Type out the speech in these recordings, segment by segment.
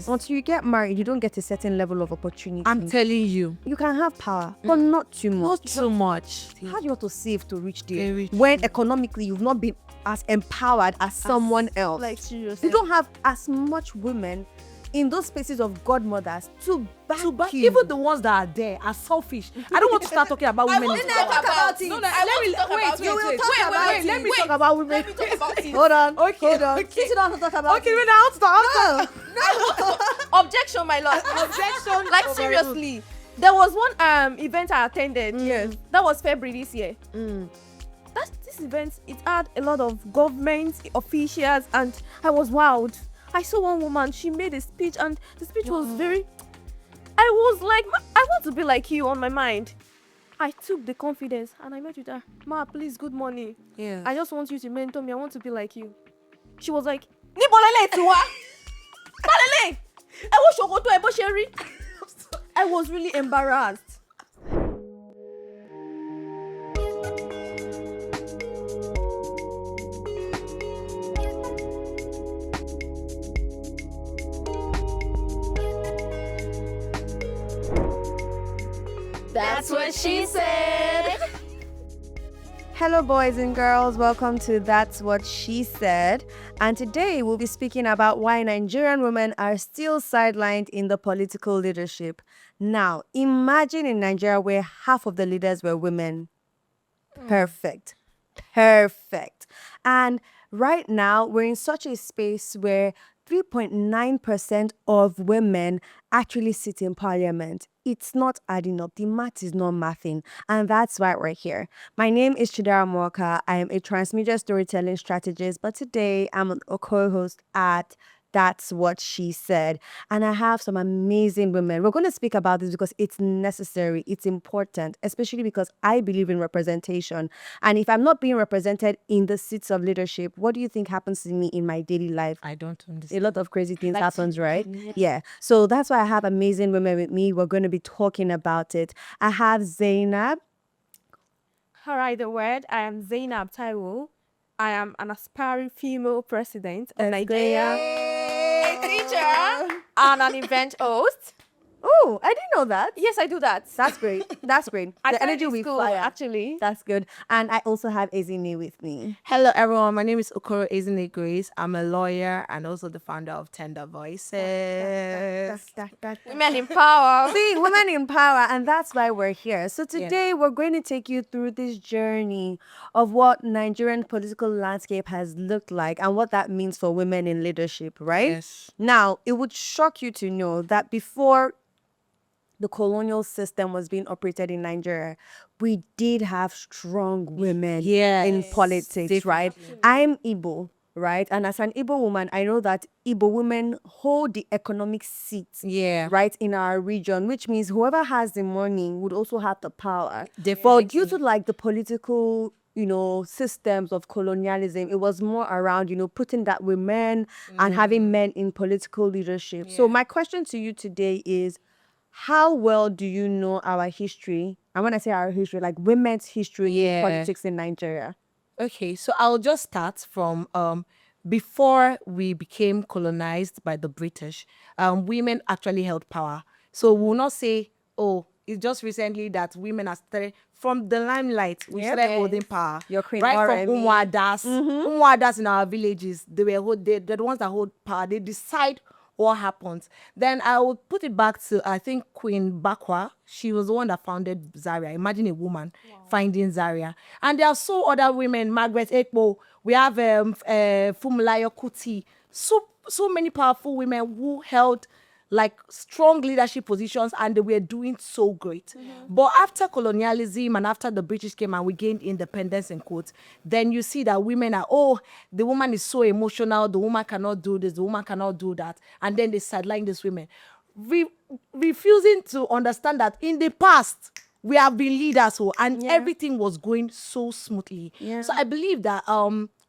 Yes. Until you get married, you don't get a certain level of opportunity. I'm telling you. You can have power, but not too much. Not too much. How do you want to save to reach there? Very When true. economically you've not been as empowered as someone else. Like, seriously. You don't have as much women in those spaces of godmothers to back you. Even the ones that are there are selfish. I don't want to start talking about women. want to talk about it. No, I want to talk about it. You will Wait, talk wait, about wait, it. Let me wait. talk about women. Let me talk about it. Hold on. Okay, Hold on. okay. Sit down and talk about Okay, it. wait, now Objection, my lord. Objection. Like, seriously. There was one event I attended. Yes. That was February this year. This event, it had a lot of government officials, and I was wowed. I saw one woman, she made a speech, and the speech was very... I was like, I want to be like you on my mind. I took the confidence and I met with her. Ma, please, good morning. Yeah. I just want you to mentor me. I want to be like you. She was like, Nibolele tiwa. Balele. I was really embarrassed. That's what she said. Hello, boys and girls. Welcome to That's What She Said. And today we'll be speaking about why Nigerian women are still sidelined in the political leadership. Now, imagine in Nigeria where half of the leaders were women. Perfect. And right now, we're in such a space where 3.9% of women actually sit in parliament. It's not adding up. The math is not mathing. And that's why we're here. My name is Chidera Muoka. I am a transmedia storytelling strategist, but today I'm a co-host at That's What She Said. And I have some amazing women. We're going to speak about this because it's necessary. It's important, especially because I believe in representation. And if I'm not being represented in the seats of leadership, what do you think happens to me in my daily life? I don't A understand. lot of crazy things happens, right? Yeah. So that's why I have amazing women with me. We're going to be talking about it. I have Zainab. All right, the word. I am Zainab Taiwo. I am an aspiring female president of Nigeria. A teacher and an event host. Oh, I didn't know that. Yes, I do that. That's great. That's great. I The started energy in we school, fire. actually. That's good. And I also have Ezinne with me. Hello, everyone. My name is Okoro Ezinne Grace. I'm a lawyer and also the founder of Tender Voices. Women in power. See, women in power, and that's why we're here. So today we're going to take you through this journey of what Nigerian political landscape has looked like and what that means for women in leadership, right? Yes. Now, it would shock you to know that before the colonial system was being operated in Nigeria, we did have strong women in politics, right? I'm Igbo, right? And as an Igbo woman, I know that Igbo women hold the economic seats, right, in our region, which means whoever has the money would also have the power. But due to like the political systems of colonialism, it was more around, putting that women and having men in political leadership. So my question to you today is, how well do you know our history? And when I say our history, like women's history in politics in Nigeria. Okay, so I'll just start from before we became colonized by the British, women actually held power. So we'll not say, oh, it's just recently that women are started from the limelight. We started holding power. Your queen, right RM. from Umwadas in our villages. They're the ones that hold power. They decide what happens. Then I would put it back to, I think, Queen Bakwa. She was the one that founded Zaria. Imagine a woman finding Zaria. And there are so other women, Margaret Ekpo. We have Funmilayo Kuti. So many powerful women who held like strong leadership positions, and they were doing so great. But after colonialism and after the British came and we gained independence in quotes, then you see that women are, the woman is so emotional, the woman cannot do this, the woman cannot do that. And then they sideline these women. Refusing to understand that in the past, we have been leaders, and everything was going so smoothly. So I believe that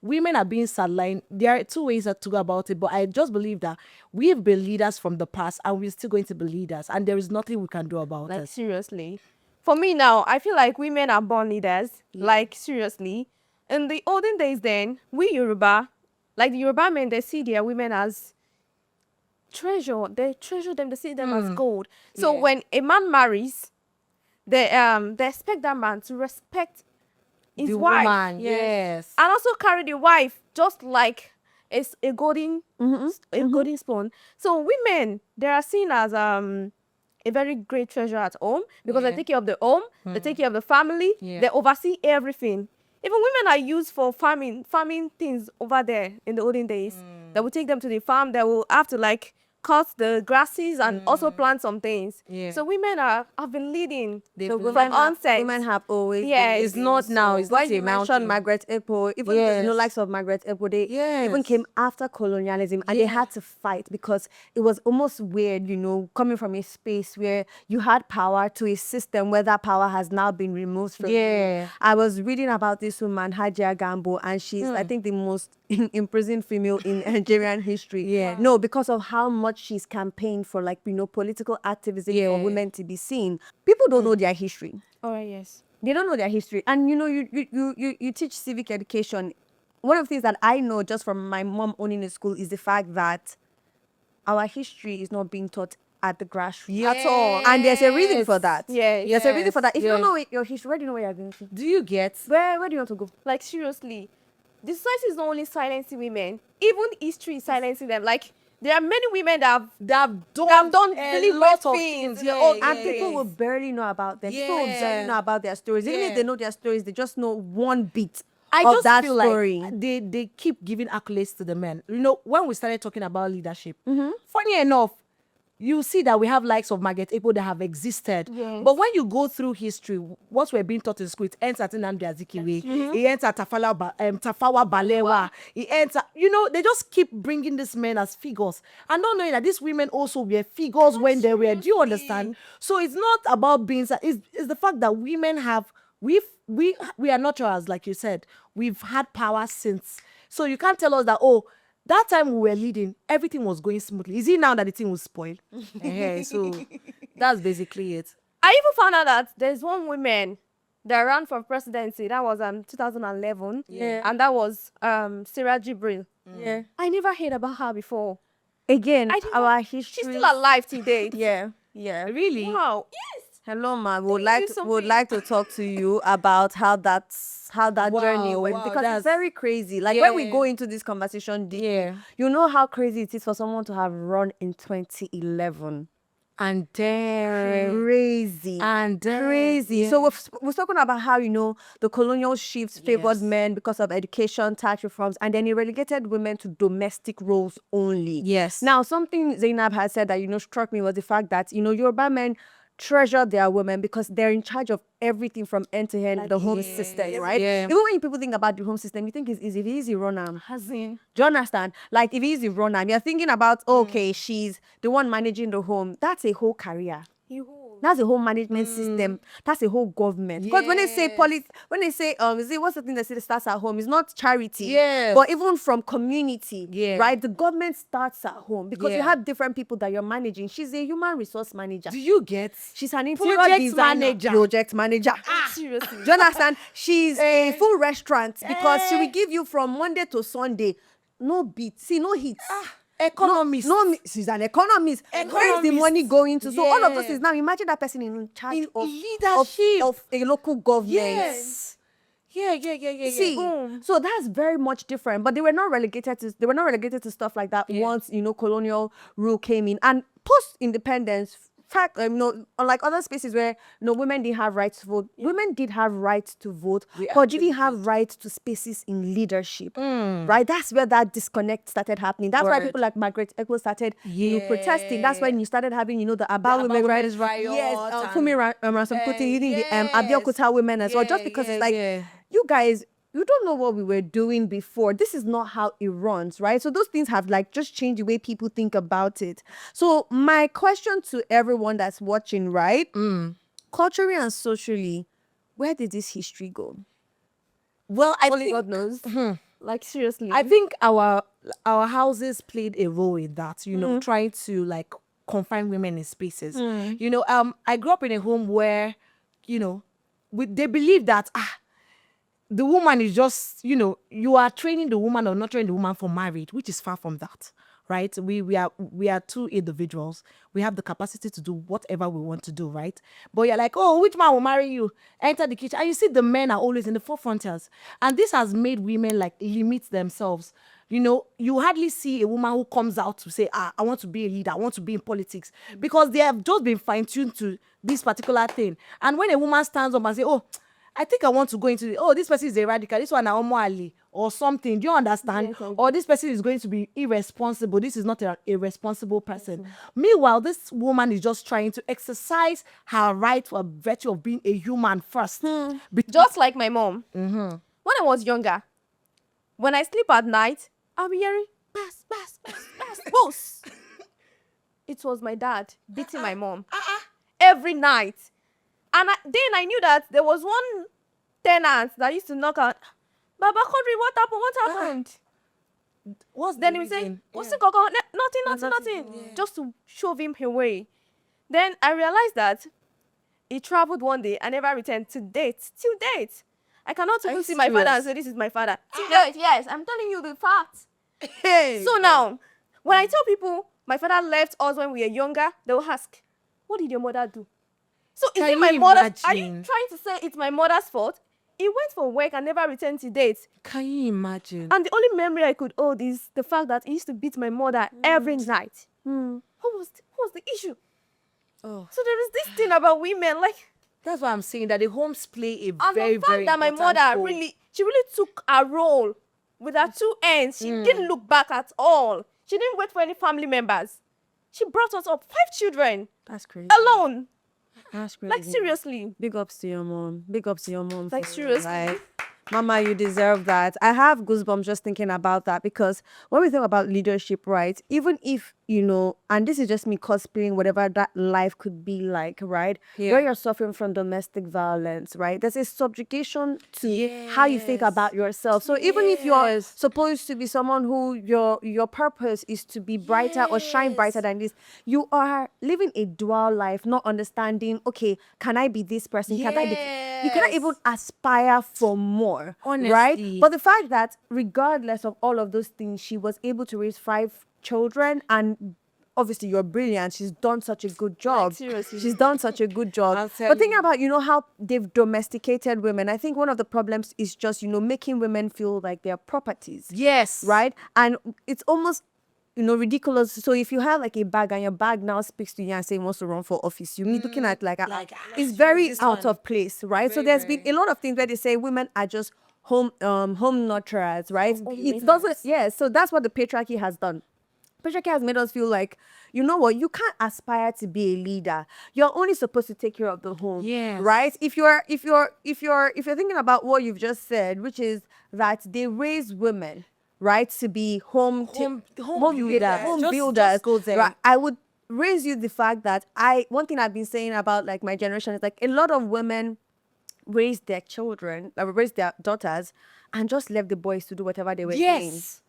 women are being sidelined. There are two ways to go about it, but I just believe that we've been leaders from the past and we're still going to be leaders, and there is nothing we can do about it. Seriously. For me now, I feel like women are born leaders. Like, seriously. In the olden days then, we Yoruba, like the Yoruba men, they see their women as they treasure them, they see them as gold. So when a man marries, they expect that man to respect his The wife. woman, yes. And also carry the wife just like a golden golden spoon. So women, they are seen as a very great treasure at home because they take care of the home, they take care of the family, they oversee everything. Even women are used for farming things over there in the olden days. They will take them to the farm, they will have to like cut the grasses and also plant some things. So women have been leading from onset. Women have always Yes. been It's not now, it's Why not a you mentioned mountain. Margaret Epo, even the likes of Margaret Epo, they even came after colonialism and they had to fight because it was almost weird, coming from a space where you had power to a system where that power has now been removed from you. I was reading about this woman, Hajia Gambo, and she's, I think, the most imprisoned female in Nigerian history. No, because of how much she's campaigned for, like, political activism for women to be seen. People don't know their history. All right, yes. They don't know their history. And you teach civic education. One of the things that I know just from my mom owning a school is the fact that our history is not being taught at the grassroots at all. And there's a reason for that. There's a reason for that. If you don't know your history, where do you know where you're going to? Do you get? Where do you want to go? Like, seriously, the society is not only silencing women, even history is silencing them. Like, there are many women that have done really lot of things. things. And people will barely know about them. People will barely know about their stories. Even if they know their stories, they just know one bit I of just that feel story. like they keep giving accolades to the men. When we started talking about leadership, funny enough, you see that we have likes of Margaret Epo that have existed. But when you go through history, what we're being taught in school, it ends at Nnamdi Azikiwe, it ends at Tafawa Balewa, it ends at, they just keep bringing these men as figures and not knowing that these women also were figures when they were. Do you understand? So it's not about being, it's the fact that women have, we are naturals, like you said. We've had power since. So you can't tell us that, that time we were leading, everything was going smoothly. Is it now that the thing will spoil? So that's basically it. I even found out that there's one woman that ran for presidency. That was 2011. And that was Sarah Jibril. I never heard about her before. Again, our history. She's still alive today. Yeah. Really? Wow. Yes. Hello, ma. Would like to talk to you about how that journey went, because it's very crazy. Like when we go into this conversation, you know how crazy it is for someone to have run in 2011. And then Crazy. So we've spoken about how the colonial shifts favored men because of education, tax reforms, and then it relegated women to domestic roles only. Now, something Zainab has said that struck me was the fact that Yoruba men treasure their women because they're in charge of everything from end to end, the home system, right? Even when people think about the home system, you think it's easy. If it's easy, run am. Do you understand? Like, if it's easy, run am, you're thinking about, okay, she's the one managing the home. That's a whole career. That's a whole management system. That's a whole government. Because when they say what's the thing they say that starts at home? It's not charity. But even from community, right? The government starts at home because you have different people that you're managing. She's a human resource manager. Do you get? She's an interior designer. Project manager. Seriously. Do you understand? She's a full restaurant because she will give you from Monday to Sunday. No beats. See, no hits. Economist. No, she's an economist. Where's the money going to? So all of us is now, imagine that person in charge of leadership of a local government. Yeah. See, so that's very much different. But they were not relegated to stuff like that once colonial rule came in. And post-independence, fact, unlike other spaces where women didn't have rights to vote, women did have rights to vote, but didn't have rights to spaces in leadership. Right? That's where that disconnect started happening. That's why people like Margaret Epo started protesting. That's when you started having the Aba women rights. Yes, Fumi Ransome-Kuti leading the Abeokuta women as well. Just because it's like, you guys, you don't know what we were doing before. This is not how it runs, right? So those things have just changed the way people think about it. So my question to everyone that's watching, right? Culturally and socially, where did this history go? Well, Only God knows. Like, seriously. I think our houses played a role in that, trying to confine women in spaces. I grew up in a home where, they believe that the woman is just, you are training the woman or not training the woman for marriage, which is far from that, right? We are two individuals. We have the capacity to do whatever we want to do, right? But you're like, oh, which man will marry you? Enter the kitchen. And you see the men are always in the forefronters. And this has made women like limit themselves. You know, you hardly see a woman who comes out to say, I want to be a leader, I want to be in politics, because they have just been fine-tuned to this particular thing. And when a woman stands up and say, oh, I think I want to go into this person is a radical, this one Naomo Ali or something, do you understand? Yes, I do. Or this person is going to be irresponsible, this is not a responsible person. Meanwhile, this woman is just trying to exercise her right for virtue of being a human first. Just like my mom. When I was younger, when I sleep at night, I'll be hearing bass, bass, bass, bass, boss. It was my dad beating my mom every night. And then I knew that there was one tenant that used to knock out, Baba Kodri, what happened? What happened? What's Then the he would say, reason? what's the koko? Nothing. Just to shove him away. Then I realized that he traveled one day and never returned till date. I cannot even see my father and say, this is my father. Till date, yes, I'm telling you the facts. Hey. So now, when I tell people my father left us when we were younger, they will ask, what did your mother do? So is Can it my you mother's? Are you imagine? trying to say it's my mother's fault? He went for work and never returned to date. Can you imagine? And the only memory I could hold is the fact that he used to beat my mother every night. What was the issue? Oh. So there is this thing about women, like, That's why I'm saying that the homes play a and very, the fact very that my important mother role. really took a role with her two ends. She didn't look back at all. She didn't wait for any family members. She brought us up 5 children That's crazy. alone. That's crazy. Like, seriously. Big ups to your mom. Big ups to your mom. Like, for seriously. life. Mama, you deserve that. I have goosebumps just thinking about that, because when we think about leadership, right, even if, and this is just me cosplaying whatever that life could be like, right, Yeah. where you're suffering from domestic violence, right, there's a subjugation to how you think about yourself. So even if you're Yes. supposed to be someone who your purpose is to be brighter or shine brighter than this, you are living a dual life, not understanding, okay, can I be this person? Can I be... You cannot even aspire for more, Honestly. right? But the fact that regardless of all of those things, she was able to raise 5 children, and obviously you're brilliant. She's done such a good job. seriously. She's done such a good job. I'll tell But thinking you. about, how they've domesticated women, I think one of the problems is just, making women feel like they're properties. Yes. Right? And it's almost, ridiculous. So if you have like a bag and your bag now speaks to you and say wants to run for office, you need looking at it's very this out one. of place, right? So Very, there's been a lot of things where they say women are just home nurturers, right? It doesn't, so that's what the patriarchy has done. Patriarchy has made us feel like, you know what, you can't aspire to be a leader. You're only supposed to take care of the home. Yes. Right? If you're thinking about what you've just said, which is that they raise women, right, to be home builders. builders. Just go there. Right? I would raise you the fact that one thing I've been saying about like my generation is like a lot of women raise their children, raise their daughters, and just left the boys to do whatever they were doing. Yes.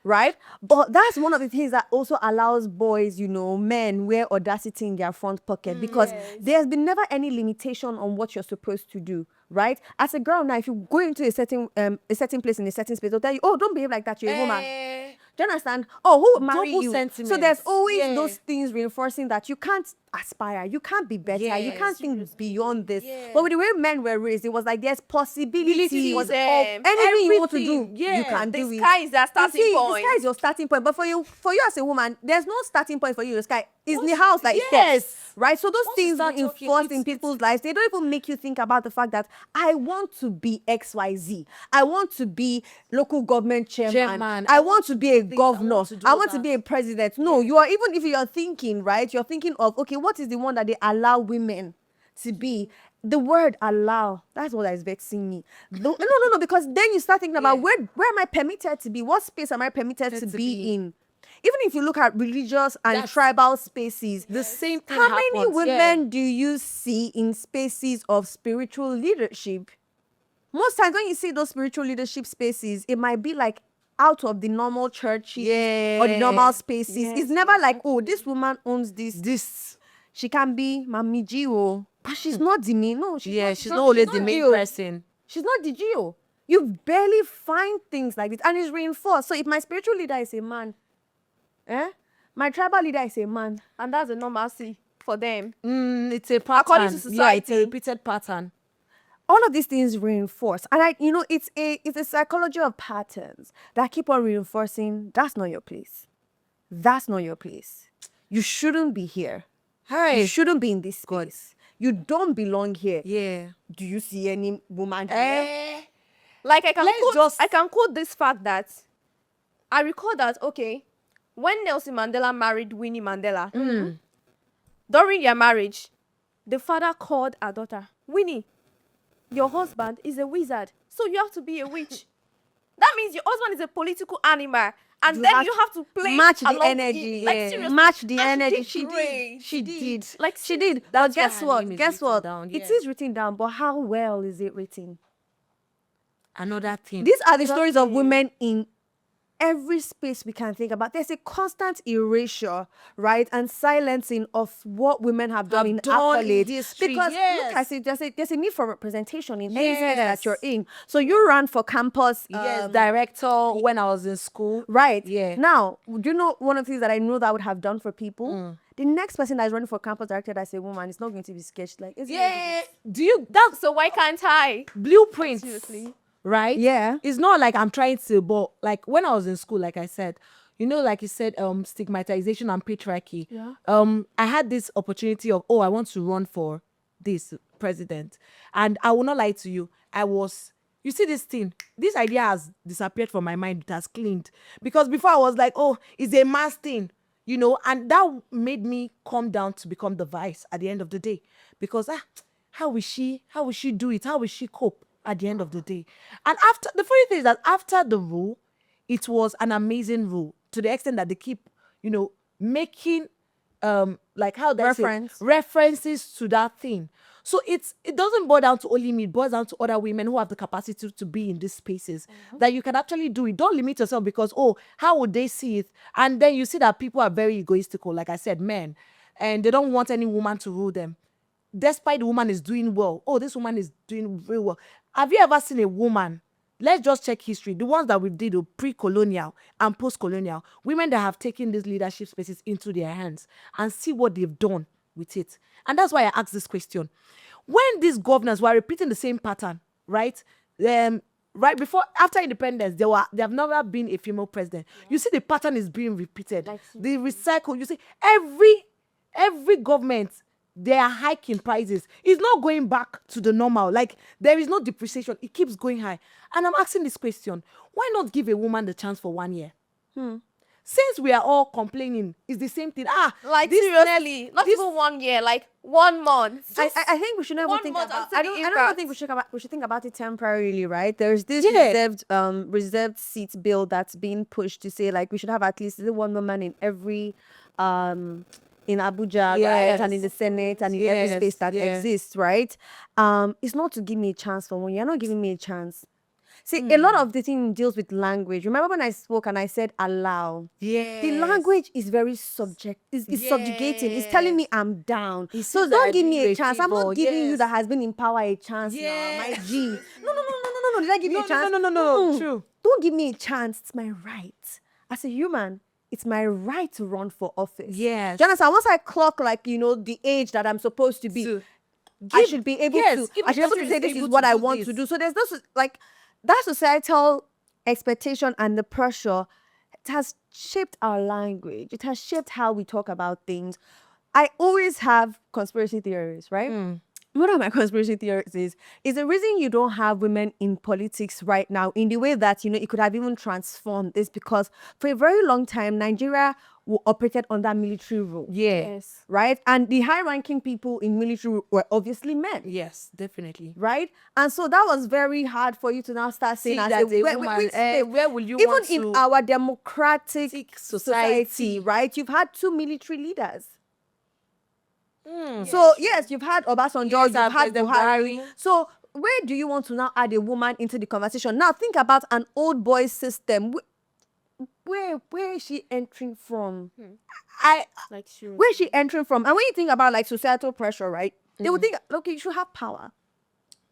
Right? But that's one of the things that also allows boys, men wear audacity in their front pocket, because there's been never any limitation on what you're supposed to do, right? As a girl now, if you go into a certain place in a certain space, they'll tell you, oh, don't behave like that, you're a woman. Do you understand? Oh, who would marry Double you? sentiments. So there's always Yeah. those things reinforcing that you can't aspire, you can't be better, you Yes. can't think beyond this. But with the way men were raised, it was like there's possibility of them. anything you want to do, Everything. you Yeah. can The do it. sky is their starting You see, point. the sky is your starting point. But for you as a woman, there's no starting point for you. The sky is in the house that it Yes. steps, right? So those Once you things start talking, reinforced in it's- people's lives. They don't even make you think about the fact that I want to be XYZ. I want to be local government chairman. I want to be a governor. want to do I want to that. be a president. No, you are, even if you're thinking, right? You're thinking of, okay, what is the one that they allow women to be? The word allow, that's what is vexing me. No, because then you start thinking about where am I permitted to be? What space am I permitted to be in? Even if you look at religious and tribal spaces, The same thing how many happens. women do you see in spaces of spiritual leadership? Most times when you see those spiritual leadership spaces, it might be like out of the normal churches or the normal spaces. It's never like, oh, this woman owns this. She can be Mami Gio, but she's not the main. No, She's not always the main Gio. person. She's not the Gio. You barely find things like this, and it's reinforced. So if my spiritual leader is a man, My tribal leader is a man. And that's a normalcy for them. It's a pattern. According to Yeah, it's a society. repeated pattern. All of these things reinforce, and it's a psychology of patterns that keep on reinforcing. That's not your place. That's not your place. You shouldn't be here. You Hey, shouldn't be in this space. You don't belong here. yeah. Do you see any woman here? Eh, Like Let's I can quote this fact that I recall that, okay, when Nelson Mandela married Winnie Mandela, during their marriage, the father called her daughter, Winnie, your husband is a wizard, so you have to be a witch. That means your husband is a political animal, and then you have to play match the along energy. Like, Yeah. seriously. Match the And energy. she did. Like she did. But That's why guess her what? name is Guess written what? down, It yeah. is written down, but how well is it written? Another thing. These are the stories of women in every space we can think about. There's a constant erasure, right, and silencing of what women have done in accolades. history, Because yes. look, I say there's a need for representation in any space Yes. that you're in. So you ran for campus, Yes, director when I was in school. right? Yeah. Now, do you know one of the things that I know that I would have done for people? The next person that is running for campus director that's a woman is not going to be sketched like. Yeah. Do you that's So why can't I? blueprints? Seriously. Right? Yeah. It's not like I'm trying to, but like when I was in school, like I said, like you said, stigmatization and patriarchy. Yeah. I had this opportunity of, I want to run for this president. And I will not lie to you. You see this thing, this idea has disappeared from my mind. It has cleaned. Because before I was like, it's a man's thing, and that made me calm down to become the vice at the end of the day. Because how will she do it? How will she cope at the end of the day? And after, the funny thing is that after the rule, it was an amazing rule to the extent that they keep, making like how they say references to that thing. So it doesn't boil down to only me, it boils down to other women who have the capacity to be in these spaces that you can actually do it. Don't limit yourself because how would they see it? And then you see that people are very egoistical, like I said, men, and they don't want any woman to rule them. Despite the woman is doing well, this woman is doing very well. Have you ever seen a woman? Let's just check history. The ones that we did pre-colonial and post-colonial, women that have taken these leadership spaces into their hands and see what they've done with it. And that's why I asked this question. When these governors were repeating the same pattern, right? Right before, after independence, there have never been a female president. Yeah. You see the pattern is being repeated. The recycle. You see every government, they are hiking prices. It's not going back to the normal. Like, there is no depreciation. It keeps going high. And I'm asking this question. Why not give a woman the chance for 1 year? Since we are all complaining, it's the same thing. Like, seriously, not even 1 year, like 1 month. I think we should never think about. I don't think we should think about it temporarily, right? There's this reserved seat bill that's being pushed to say like we should have at least one woman in every in Abuja, right? And in the Senate and in every space that exists, right? It's not to give me a chance for one. You're not giving me a chance. See, a lot of the thing deals with language. Remember when I spoke and I said allow? Yeah. The language is very it's subjugating. It's telling me I'm down. So don't give me a chance. I'm not giving you that has been in power a chance now, my G. No. Did I give you a chance? No. True. Don't give me a chance. It's my right. As a human, it's my right to run for office. Yes. Do you understand? Once I clock the age that I'm supposed to be, I should be able to. I should be able to say this is what I want to do. So there's no like that societal expectation and the pressure. It has shaped our language. It has shaped how we talk about things. I always have conspiracy theories, right? One of my conspiracy theories is the reason you don't have women in politics right now in the way that, it could have even transformed is because for a very long time, Nigeria operated under military rule. Yes. Right? And the high-ranking people in military were obviously men. Yes, definitely. Right? And so that was very hard for you to now start saying that where will you even want to... Even in our democratic society, right? You've had 2 military leaders. So yes, you've had Obasanjo, you've had Buhari. So where do you want to now add a woman into the conversation? Now think about an old boy system. Where is she entering from? Where is she entering from? And when you think about like societal pressure, right? They would think, okay, you should have power,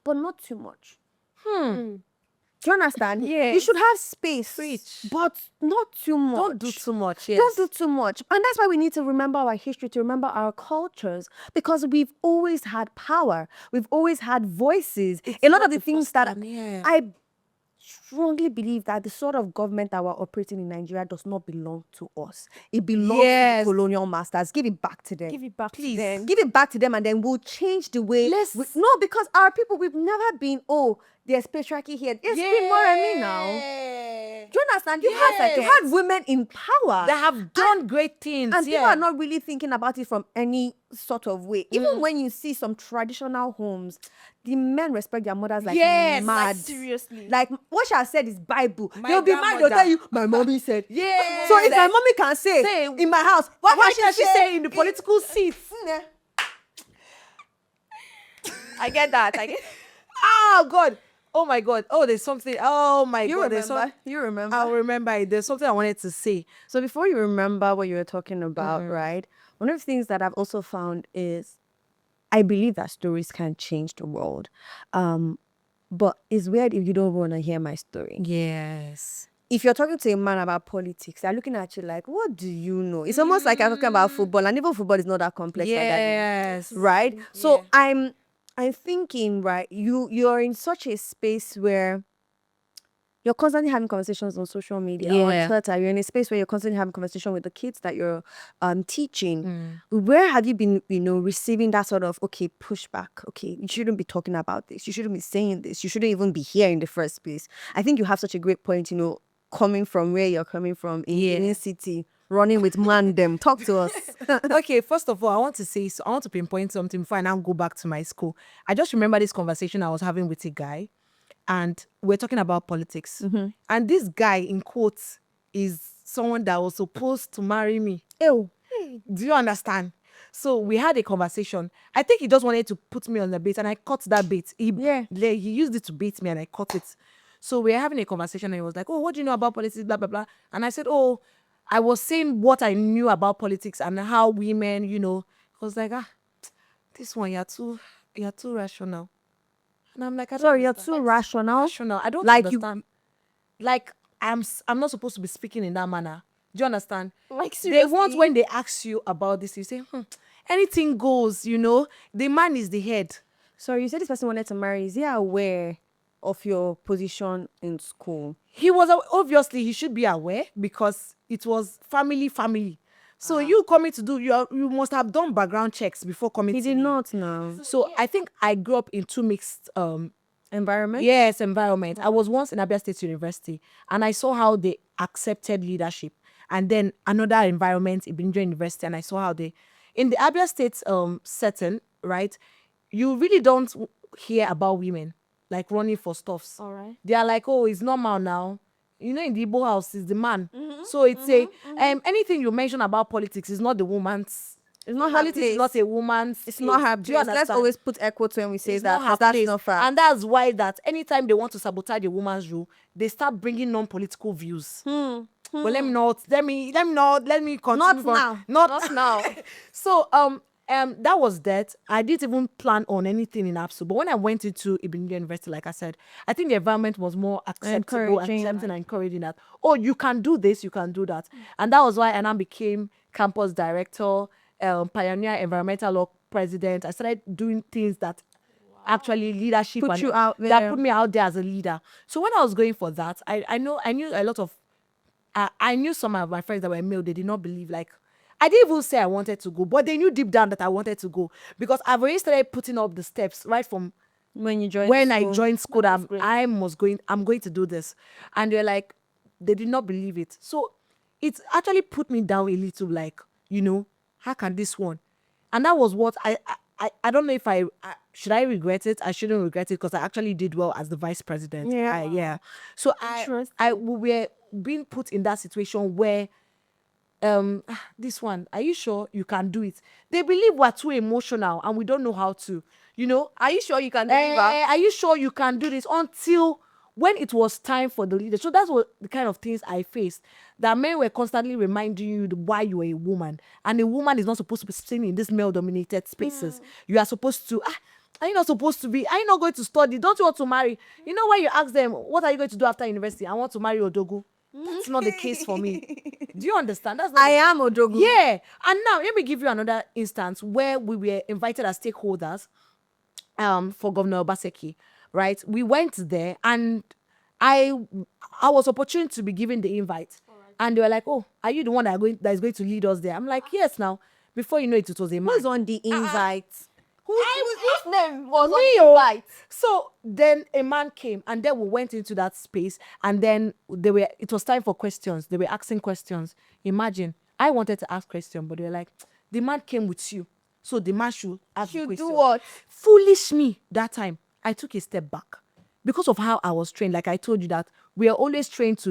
but not too much. Do you understand? Yes. You should have space. Preach. But not too much. Don't do too much. Yes. Don't do too much. And that's why we need to remember our history, to remember our cultures, because we've always had power. We've always had voices. A lot not of the the things first that time, yeah. I strongly believe that the sort of government that we're operating in Nigeria does not belong to us. It belongs to Yes. the colonial masters. Give it back to them. Give it back Please. to them. Give it back to them, and then we'll change the way. No, because our people, we've never been, there's patriarchy here. It's been more than me now. Do you understand? You had women in power that have done great things. and people are not really thinking about it from any sort of way. Even when you see some traditional homes, the men respect their mothers like mad. Like, seriously. Like what she has said is Bible. My They'll be mad. They'll tell you, my mommy said. Yeah. So if my mommy can say in my house, why can't she say in the political seats? I get that. I get. Oh God. Oh my God. Oh, there's something. Oh my You God. remember? You remember? I'll remember it. There's something I wanted to say. So before you remember what you were talking about, right? One of the things that I've also found is I believe that stories can change the world. But it's weird if you don't want to hear my story. Yes. If you're talking to a man about politics, they're looking at you like, what do you know? It's almost like I'm talking about football, and even football is not that complex like that. Yes. Right? So I'm thinking, right, you're in such a space where you're constantly having conversations on social media, on Twitter. You're in a space where you're constantly having conversation with the kids that you're teaching. Where have you been, receiving that sort of, pushback? Okay, you shouldn't be talking about this. You shouldn't be saying this. You shouldn't even be here in the first place. I think you have such a great point, coming from where you're coming from in the city, running with them. Talk to us. Okay, first of all, I want to pinpoint something before I now go back to my school. I just remember this conversation I was having with a guy, and we're talking about politics. And this guy, in quotes, is someone that was supposed to marry me. Ew. Do you understand? So we had a conversation. I think he just wanted to put me on the bait, and I caught that bait. He used it to bait me, and I caught it. So we were having a conversation, and he was like, "Oh, what do you know about politics? Blah blah blah." And I said, "Oh, I was saying what I knew about politics and how women, I was like, this one, you're too rational." And I'm like, Sorry, you're too rational. I don't Like understand. Like I'm not supposed to be speaking in that manner. Do you understand? Like, They seriously. want, when they ask you about this, you say, anything goes, the man is the head. So you said this person wanted to marry. Is he aware of your position in school? He was, obviously, he should be aware because it was family. So you coming to do, you must have done background checks before coming. He to did me. not know. So I think I grew up in two mixed Environment? Yes, environment. I was once in Abia State University, and I saw how they accepted leadership. And then another environment, Ibinjo University, and I saw how in the Abia State setting, right, you really don't hear about women like running for stuffs. All right. They are like, oh, it's normal now. In the Igbo house, is the man. So it's anything you mention about politics is not the woman's. It's not her Politics place. is not a woman's. It's not her Do you place. Let's understand? always put air quotes when we say It's that. not her 'Cause that's place. not fair. And that's why that anytime they want to sabotage a woman's role, they start bringing non-political views. But let me continue. Not now. Not now. So that was that. I didn't even plan on anything in ABSU. But when I went into Ibn University, like I said, I think the environment was more acceptable, accepting and encouraging that, oh, you can do this, you can do that. And that was why I now became campus director, pioneer environmental law president. I started doing things that actually leadership Put and you out that there. put me out there as a leader. So when I was going for that, I knew a lot of I knew some of my friends that were male. They did not believe. Like, I didn't even say I wanted to go, but they knew deep down that I wanted to go because I've already started putting up the steps right from When you joined when school. I joined school. That I'm going to do this, and they're like, they did not believe it. So it actually put me down a little. Like, how can this one? And that was what I don't know if I should I regret it. I shouldn't regret it because I actually did well as the vice president. Yeah. So we were being put in that situation where this one, are you sure you can do it? They believe we're too emotional and we don't know how to, Are you sure you can deliver? are you sure you can do this? Until when it was time for the leader. So that's what the kind of things I faced. That men were constantly reminding you why you are a woman. And a woman is not supposed to be sitting in these male-dominated spaces. You are supposed to, Are you not supposed to be? Are you not going to study? Don't you want to marry? You know, when you ask them, what are you going to do after university? I want to marry Odogu. That's not the case for me. Do you understand? That's not I am Odogu. Yeah. And now let me give you another instance where we were invited as stakeholders for Governor Obaseki, right? We went there and I was opportune to be given the invite. And they were like, oh, are you the one that is going to lead us there? I'm like, yes, now. Before you know it, it was a man. Who's on the invite? Whose name was on Me, the invite? So then a man came and then we went into that space and then it was time for questions. They were asking questions. Imagine, I wanted to ask questions, but they were like, the man came with you. So the man should ask the You question. do what? Foolish me that time. I took a step back. Because of how I was trained, like I told you that we are always trained to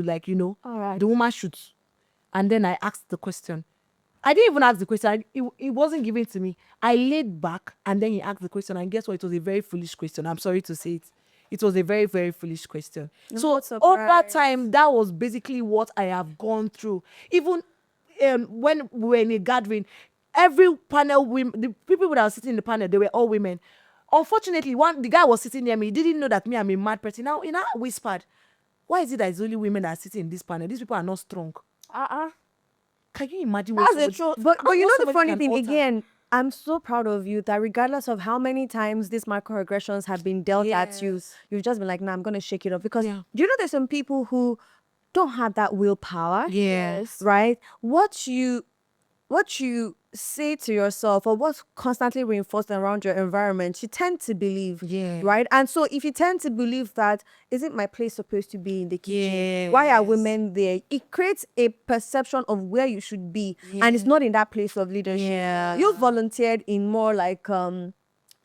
Alright. the woman shoots. And then I asked the question. I didn't even ask the question. It wasn't given to me. I laid back and then he asked the question. And guess what? It was a very foolish question. I'm sorry to say it. It was a very, very foolish question. So over time, that was basically what I have gone through. Even when we were in a gathering, every panel, the people that were sitting in the panel, they were all women. Unfortunately, the guy was sitting near me. He didn't know that me, I'm a mad person. Now, whispered, why is it that it's only women that are sitting in this panel? These people are not strong. Can you imagine what That's the truth. But you know the funny can thing, alter? again, I'm so proud of you that regardless of how many times these microaggressions have been dealt at you, you've just been like, nah, I'm going to shake it off. Because Yeah. do you know there's some people who don't have that willpower? Yes. Right? What you say to yourself or what's constantly reinforced around your environment, you tend to believe. Yeah. Right? And so if you tend to believe that, isn't my place supposed to be in the kitchen? Yes. Why are women there? It creates a perception of where you should be. And it's not in that place of leadership. Yeah. You've volunteered in more like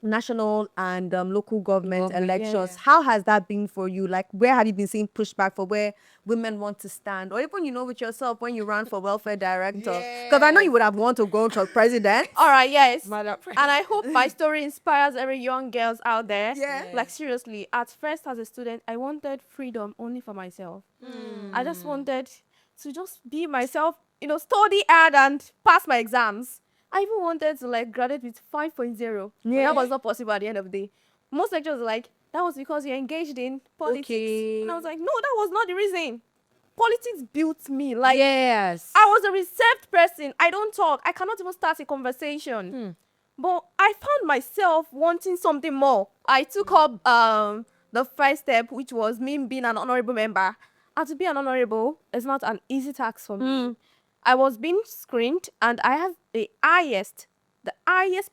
national and local government elections. How has that been for you? Like, where have you been seeing pushback for where women want to stand? Or even, with yourself when you ran for welfare director? Because I know you would have wanted to go to president. All right, yes. Madam And I hope my story inspires every young girls out there. Yeah. Like, seriously, at first as a student, I wanted freedom only for myself. I just wanted to just be myself, study hard and pass my exams. I even wanted to graduate with 5.0. But that was not possible at the end of the day. Most lecturers were like, that was because you're engaged in politics. Okay. And I was like, no, that was not the reason. Politics built me. Yes. I was a reserved person. I don't talk. I cannot even start a conversation. But I found myself wanting something more. I took up the first step, which was me being an honorable member. And to be an honorable is not an easy task for me. I was being screened, and I have the highest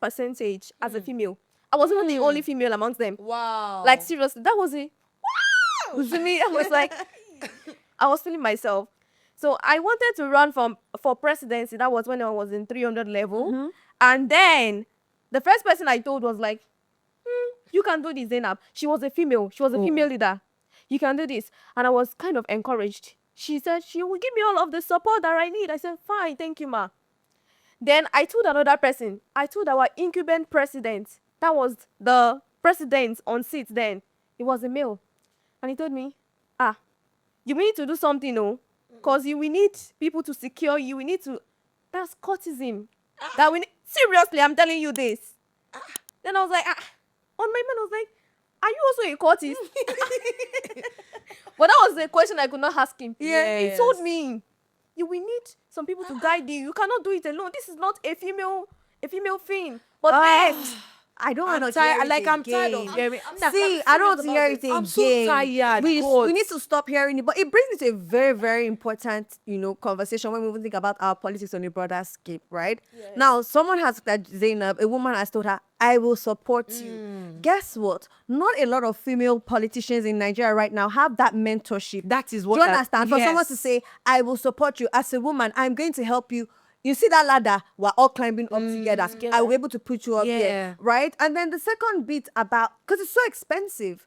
percentage as a female. I was not the only female amongst them. Wow. Like, seriously, that was a wow to me. I was like, I was feeling myself. So I wanted to run for presidency. That was when I was in 300 level. And then the first person I told was like, you can do this, Zainab. She was a female. She was a female leader. You can do this. And I was kind of encouraged. She said she will give me all of the support that I need. I said, fine, thank you, ma. Then I told another person. I told our incumbent president. That was the president on seat then. It was a male. And he told me, you need to do something, no? Because we need people to secure you. We need to... That's courtesan. That we need... Seriously, I'm telling you this. Then I was like, on my mind, I was like, are you also a courtesan? But that was the question I could not ask him. Yes. He told me, you will need some people to guide you. You cannot do it alone. This is not a female thing. But then... I don't want to tired. hear it Like, I'm tired again. of hearing. See, I don't want to hear it again. I'm so tired. We God. need to stop hearing it. But it brings me to a very, very important, conversation when we even think about our politics on a broader scale, right? Yes. Now, someone has, like Zainab, a woman has told her, I will support you. Guess what? Not a lot of female politicians in Nigeria right now have that mentorship. That is what Do you understand? For someone to say, I will support you as a woman, I'm going to help you. You see that ladder? We're all climbing up together. I will be able to put you up there, right? And then the second bit about, because it's so expensive.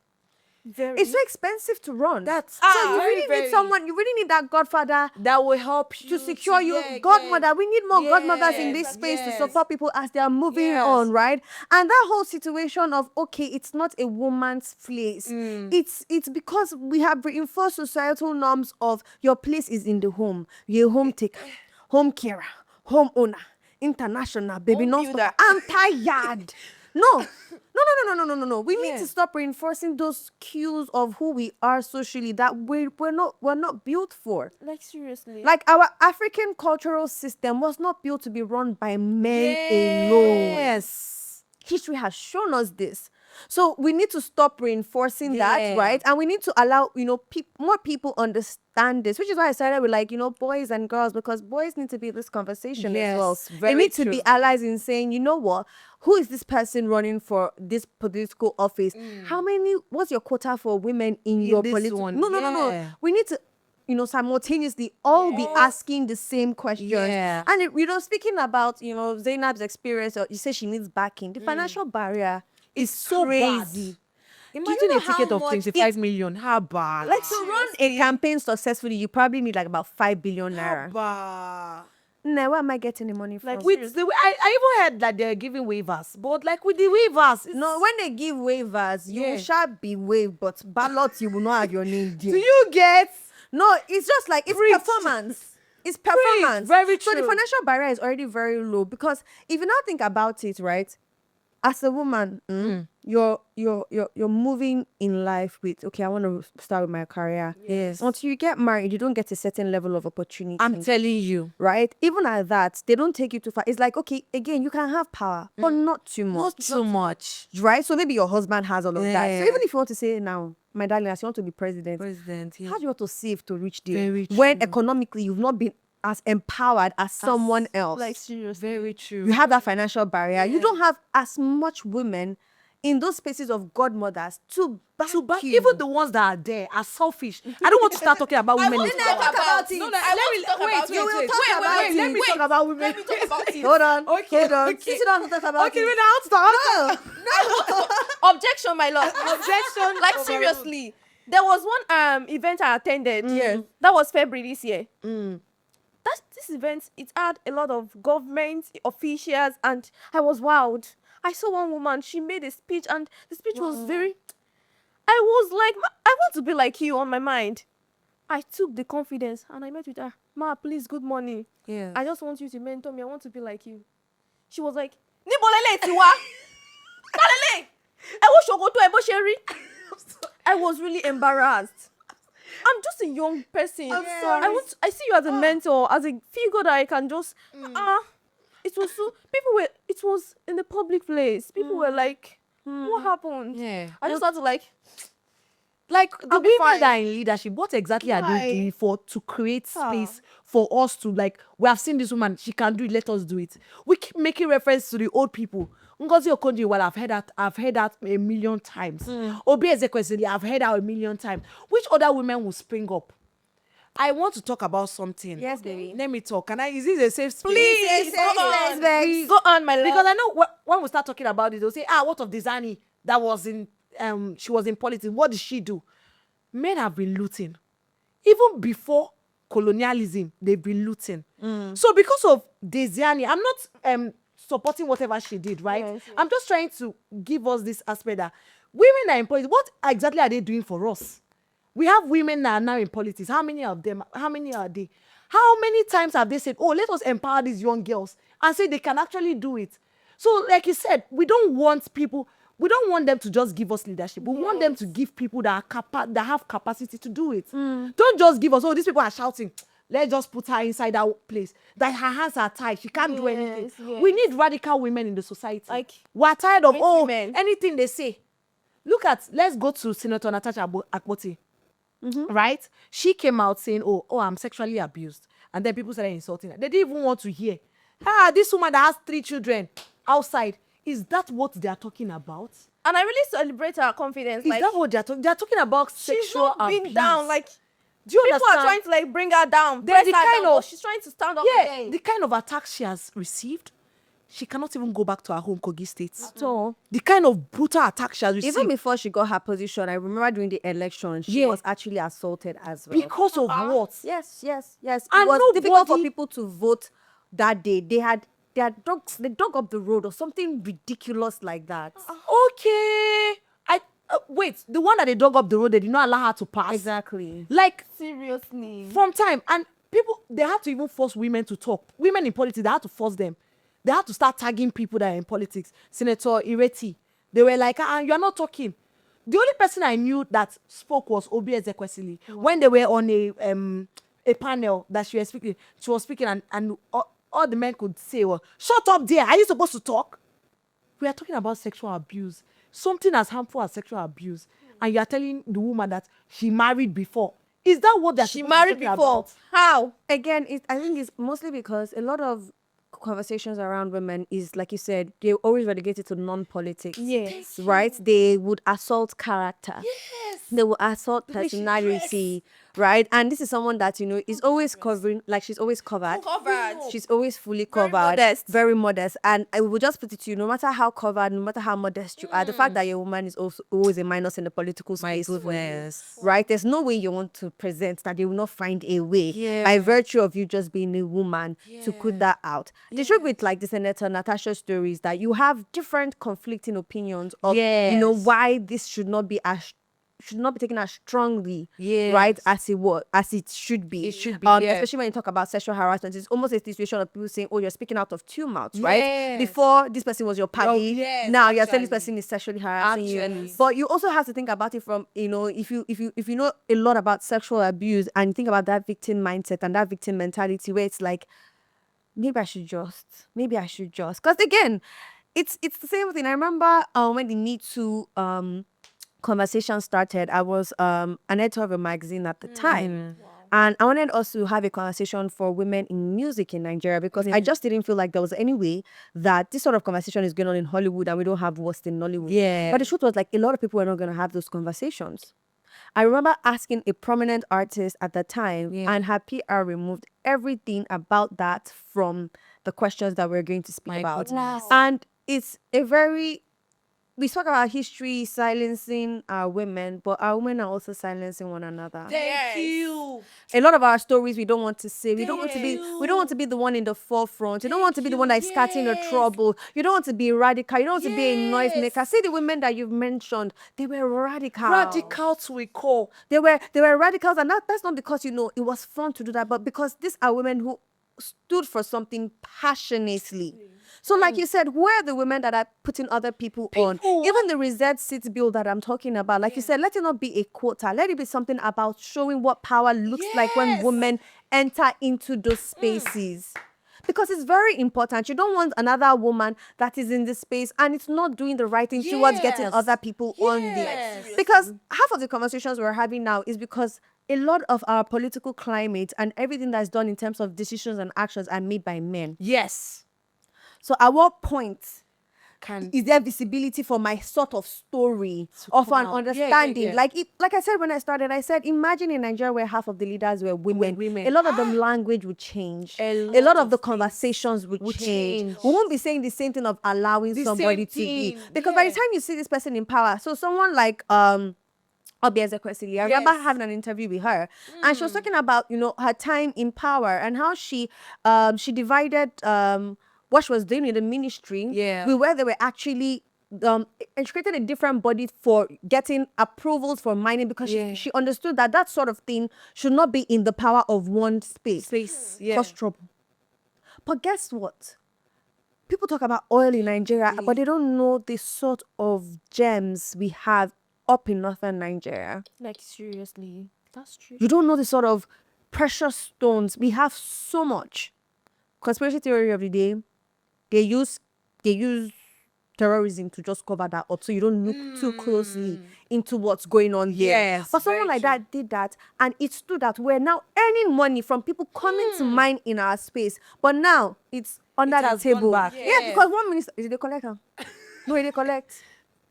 It's so expensive to run. So you really need someone, you really need that godfather that will help you to secure you. Godmother, we need more godmothers in this space to support people as they are moving on, right? And that whole situation of, okay, it's not a woman's place. It's because we have reinforced societal norms of your place is in the home. You're a home taker, home carer, home owner, international, baby, non-stop. I'm tired. No. We need to stop reinforcing those cues of who we are socially that we're not built for. Like seriously. Like our African cultural system was not built to be run by men alone. Yes. History has shown us this. So we need to stop reinforcing that, right? And we need to allow, more people understand this, which is why I started with boys and girls, because boys need to be in this conversation as well. They need to be allies in saying, you know what, who is this person running for this political office? What's your quota for women in your political? No. We need to, simultaneously all be asking the same questions. And, speaking about, Zainab's experience, or you say she needs backing, the financial barrier is so crazy. Imagine a ticket of 25 million. How bad? Like, to run a campaign successfully, you probably need like about 5 billion naira. Now, where am I getting the money from? I even heard that they're giving waivers, but like with the waivers, no, when they give waivers, you shall be waived, but ballots you will not have your name there. Do you get? No, it's just like it's performance. It's performance. Very true. So the financial barrier is already very low, because if you now think about it, right? As a woman, you're moving in life with, okay, I want to start with my career. Yes. Until you get married, you don't get a certain level of opportunity. I'm telling you. Right? Even at that, they don't take you too far. It's like, okay, again, you can have power, but not too much. Not too much. Right? So maybe your husband has all of that. So even if you want to say now, my darling, as you want to be president, yeah. how do you want to save to reach there? Very true. When economically you've not been as empowered as someone else. Like seriously. Very true. You have that financial barrier. You don't have as much women in those spaces of godmothers to back you. Even the ones that are there are selfish. I don't want to start talking about women. Talk about it. No, let me talk about women. Let me talk about it. Hold on. Okay. Sit down to talk about Okay, it. wait, I'll start. No. Objection, my lord. Objection. Like seriously. There was one event I attended. Yes. That was February this year. This event, it had a lot of government officials, and I was wowed. I saw one woman, she made a speech, and the speech was very, I was like, I want to be like you on my mind. I took the confidence and I met with her. Ma, please, good morning. Yeah. I just want you to mentor me. I want to be like you. She was like, Nibolele tiwa. Kalele. I was really embarrassed. I'm just a young person. I'm sorry. I see you as a mentor, as a figure that I can just it was so it was in the public place. People were like, what happened? Yeah. I just had to like the I'll be women fine. that are in leadership, what exactly are they doing to create space for us to, like, we have seen this woman, she can do it, let us do it. We keep making reference to the old people. Ngozi Okonjo, well, I've heard that a million times. Obi Ezekwesili, I've heard that a million times. Which other women will spring up? I want to talk about something. Yes, baby. Let me talk. Is this a safe space? Please, Go on, my love. Because I know when we start talking about it, they'll say, what of Dizani that was in she was in politics? What did she do? Men have been looting. Even before colonialism, they've been looting. So because of Dizani, I'm not supporting whatever she did, right? Yes. I'm just trying to give us this aspect that women are in politics. What exactly are they doing for us? We have women that are now in politics. How many of them? How many are they? How many times have they said, let us empower these young girls and say they can actually do it? So, like you said, we don't want them to just give us leadership. We want them to give people that have capacity to do it. Don't just give us, these people are shouting. Let's just put her inside that place. That her hands are tied. She can't do anything. Yes. We need radical women in the society. Like, we're tired of, women. anything they say. Let's go to Senator Natasha Akpoti. Right? She came out saying, I'm sexually abused. And then people started insulting her. They didn't even want to hear. This woman that has 3 children outside, is that what they are talking about? And I really celebrate her confidence. Is that what they are talking? They are talking about sexual abuse. She's not been down. Like, do you people understand? are trying to like bring her down. There's Press her down, but she's trying to stand up again. the kind of attack she has received, she cannot even go back to her home, Kogi State. So, the kind of brutal attack she has received. even before she got her position, I remember during the election, she was actually assaulted as well. Because of what? Yes. And It was difficult for nobody- people to vote that day. They dug up the road or something ridiculous like that. Okay. Wait, the one that they dug up the road, they did not allow her to pass. Exactly. Like, Seriously. from time. And people, they had to even force women to talk. Women in politics, they had to force them. they had to start tagging people that are in politics. Senator Ireti, they were like, you're not talking. The only person I knew that spoke was Obi Ezekwesili. When they were on a panel that she was speaking, and all the men could say was, shut up there, are you supposed to talk? We are talking about sexual abuse, something as harmful as sexual abuse, and you are telling the woman that she married before. Is that what that She married before? about? How? Again, I think it's mostly because a lot of conversations around women is, like you said, they always relegated to non-politics. Yes. Right? They would assault character. Yes. They will assault personality, right? And this is someone that, you know, is always covering, like she's always covered. She's always fully covered. modest. Very modest. And I will just put it to you, no matter how covered, no matter how modest you are, the fact that you're a woman is also always a minus in the political space. Right? There's no way you want to present that they will not find a way by virtue of you just being a woman to put that out. The truth with like the Senator Natasha story is that you have different conflicting opinions of, you know, why this should not be taken as strongly, right, as it should be. Especially when you talk about sexual harassment. It's almost a situation of people saying, oh, you're speaking out of two mouths, right? Before, this person was your paddy. Now you're saying this person is sexually harassing you. But you also have to think about it from, you know, if you know a lot about sexual abuse and you think about that victim mindset and that victim mentality where it's like, maybe I should just. Because again, it's the same thing. I remember when the Me Too conversation started, I was an editor of a magazine at the time. And I wanted us to have a conversation for women in music in Nigeria because I just didn't feel like there was any way that this sort of conversation is going on in Hollywood and we don't have worst in Nollywood. But the truth was, like, a lot of people were not going to have those conversations. I remember asking a prominent artist at the time, and her PR removed everything about that from the questions that we're going to speak about. And it's a very... We talk about history silencing our women, but our women are also silencing one another. Thank you. A lot of our stories we don't want to say. We don't want to be the one in the forefront. You don't want to be the one that is starting the trouble. You don't want to be radical. You don't want to be a noisemaker. See the women that you've mentioned, they were radical. Radicals we call. They were radicals, and that's not because, you know, it was fun to do that, but because these are women who stood for something passionately. So like you said, where are the women that are putting other people on? Even the reserved seats bill that I'm talking about, like you said, let it not be a quota. Let it be something about showing what power looks like when women enter into those spaces. Because it's very important. You don't want another woman that is in this space and it's not doing the right thing towards getting other people on there. Because half of the conversations we're having now is because a lot of our political climate and everything that's done in terms of decisions and actions are made by men. Yes. So at what point is there visibility for my sort of story or for an understanding? Like I said when I started, I said, imagine in Nigeria where half of the leaders were women. A lot of the language would change. A lot of the conversations would change. We won't be saying the same thing of allowing somebody to be. Because by the time you see this person in power, so someone like Obi Ezekwesili, I remember having an interview with her, and she was talking about, you know, her time in power and how she divided what she was doing in the ministry with where they were actually and she created a different body for getting approvals for mining because she understood that that sort of thing should not be in the power of one space. Cause trouble. But guess what? People talk about oil in Nigeria, but they don't know the sort of gems we have up in northern Nigeria. Like, seriously, that's true. You don't know the sort of precious stones. We have so much. Conspiracy theory of the day, they use terrorism to just cover that up so you don't look too closely into what's going on here. But someone like that did that, and it stood that we're now earning money from people coming to mine in our space. But now it's under the table. Because one minister, is it the collector? No, they collect.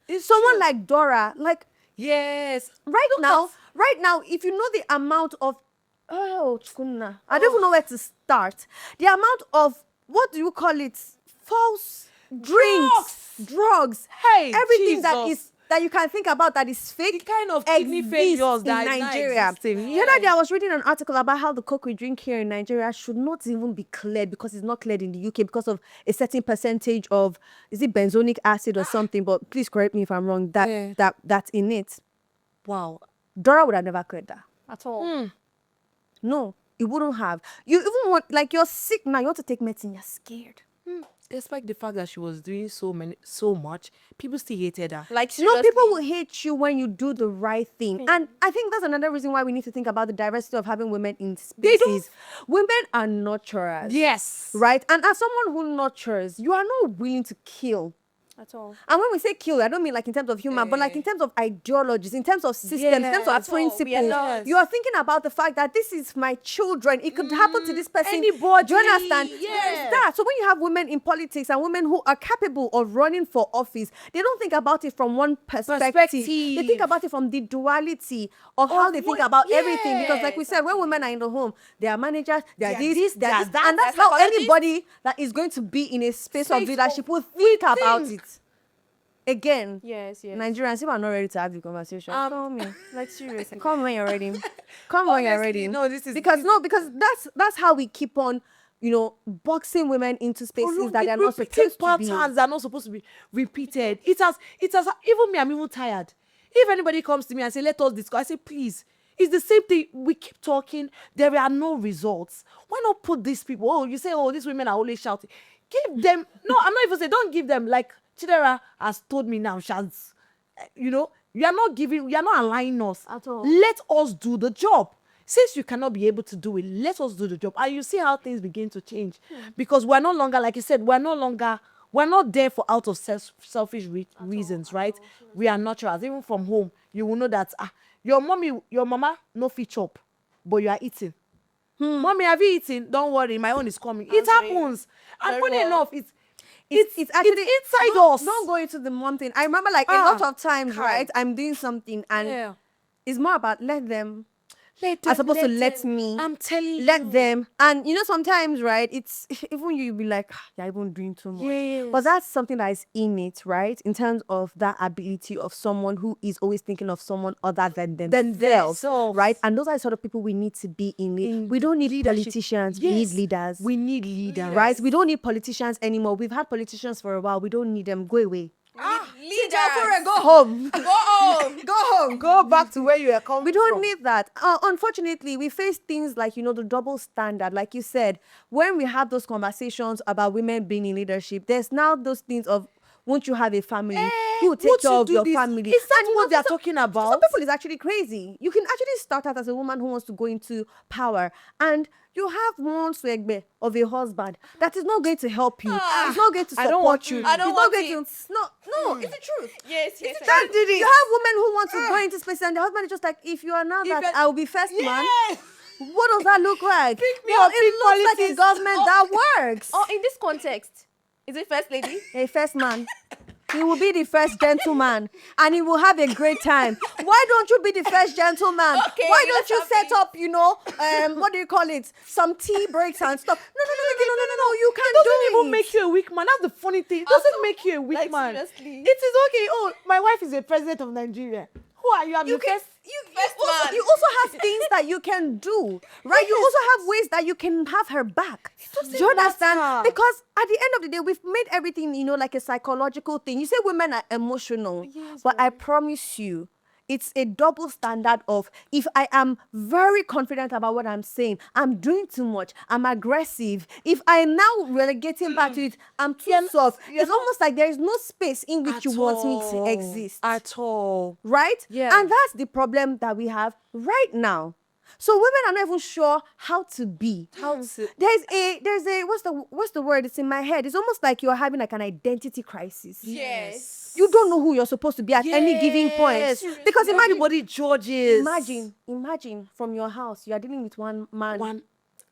It's someone like Dora, like right now, if you know the amount of I don't even know where to start. The amount of, what do you call it? False drugs. Hey, everything Jesus. that you can think about that is fake. The kind of kidney failures in that Nigeria. The other day I was reading an article about how the coke we drink here in Nigeria should not even be cleared because it's not cleared in the UK because of a certain percentage of, is it benzoic acid or something? But please correct me if I'm wrong. That's in it. Wow. Dora would have never cleared that At all. No, it wouldn't have. You even want, like, you're sick now, you want to take medicine, you're scared. despite the fact that she was doing so much, people still hated her. Like, No, seriously. people will hate you when you do the right thing. And I think that's another reason why we need to think about the diversity of having women in spaces. Women are nurturers. Yes. Right? And as someone who nurtures, you are not willing to kill. At all. And when we say kill, I don't mean like in terms of human, but like in terms of ideologies, in terms of systems, in terms at of all. We are principles. not. You are thinking about the fact that this is my children. It could happen to this person. Anybody. Do you understand? Yeah. There's that. So when you have women in politics and women who are capable of running for office, they don't think about it from one perspective. They think about it from the duality of how they think about everything. Because like we said, when women are in the home, they are managers, they are this, they are that. And that's how anybody that is going to be in a space of leadership will think about it. Again, Yes. Nigerians, if I'm not ready to have the conversation, call me. Like, seriously. Come when you're ready. Come when you're ready. No, this is because that's how we keep on, boxing women into spaces that they're not supposed to be. Patterns are not supposed to be repeated. It has. Even me, I'm even tired. If anybody comes to me and say, "Let us discuss," I say, "Please." It's the same thing. We keep talking. There are no results. Why not put these people? Oh, you say, "Oh, these women are always shouting." Give them. No, I'm not even saying. Don't give them like. Chidera has told me now, you are not aligning us. At all. Let us do the job. Since you cannot be able to do it, let us do the job. And you see how things begin to change. Because we're no longer, like you said, we're not there for out of selfish reasons, right? We are naturals. Even from home, you will know that your mama, no fit chop, but you are eating. Mommy, have you eaten? Don't worry, my own is coming. It happens. And funny enough, it's actually inside us. Don't go into the one thing. I remember like a lot of times, right? I'm doing something and it's more about let them are supposed to let me. I'm telling you. Let them. And sometimes, right, it's even you'll be like, you're even doing too much. Yes. But that's something that is innate, right? In terms of that ability of someone who is always thinking of someone other than themselves. Right? And those are the sort of people we need to be in. We don't need politicians. We need leaders. We need leaders. Right? We don't need politicians anymore. We've had politicians for a while. We don't need them. Go away. Leaders. Go home. Go home. Go home. Go back to where you are coming from. We don't need that. Unfortunately, we face things like, the double standard. Like you said, when we have those conversations about women being in leadership, there's now those things of, won't you have a family? Who will take care of your family? Is that what they are talking about? Some people is actually crazy. You can actually start out as a woman who wants to go into power and you have one swagbe of a husband that is not going to help you. It's not going to support you. I don't it's want not going to. No, it's the truth. Yes. You have women who want to go into space and the husband is just like, if you are not that, I will be first man. What does that look like? Pick me Well, up, it looks like a government that works. Oh, in this context, is it first lady? A first man. He will be the first gentleman and he will have a great time. Why don't you be the first gentleman? Okay, why don't you set up, what do you call it? Some tea breaks and stuff. No. You can't do it. It doesn't even make you a weak man. That's the funny thing. It doesn't make you a weak man. Seriously. It is okay. Oh, my wife is the president of Nigeria. Who are you? I'm the first. You also have things that you can do, right? You also have ways that you can have her back. Do you understand? matter. Because at the end of the day, we've made everything, like a psychological thing. You say women are emotional, but I promise you, it's a double standard of if I am very confident about what I'm saying, I'm doing too much, I'm aggressive. If I am now relegating back to it, I'm too soft. It's almost like there is no space in which you want me to exist. At all. Right? Yeah. And that's the problem that we have right now. So women are not even sure how to be. There's a what's the word? It's in my head. It's almost like you're having like an identity crisis. Yes. You don't know who you're supposed to be at any given point. Because imagine Everybody judges. Imagine from your house, you are dealing with one man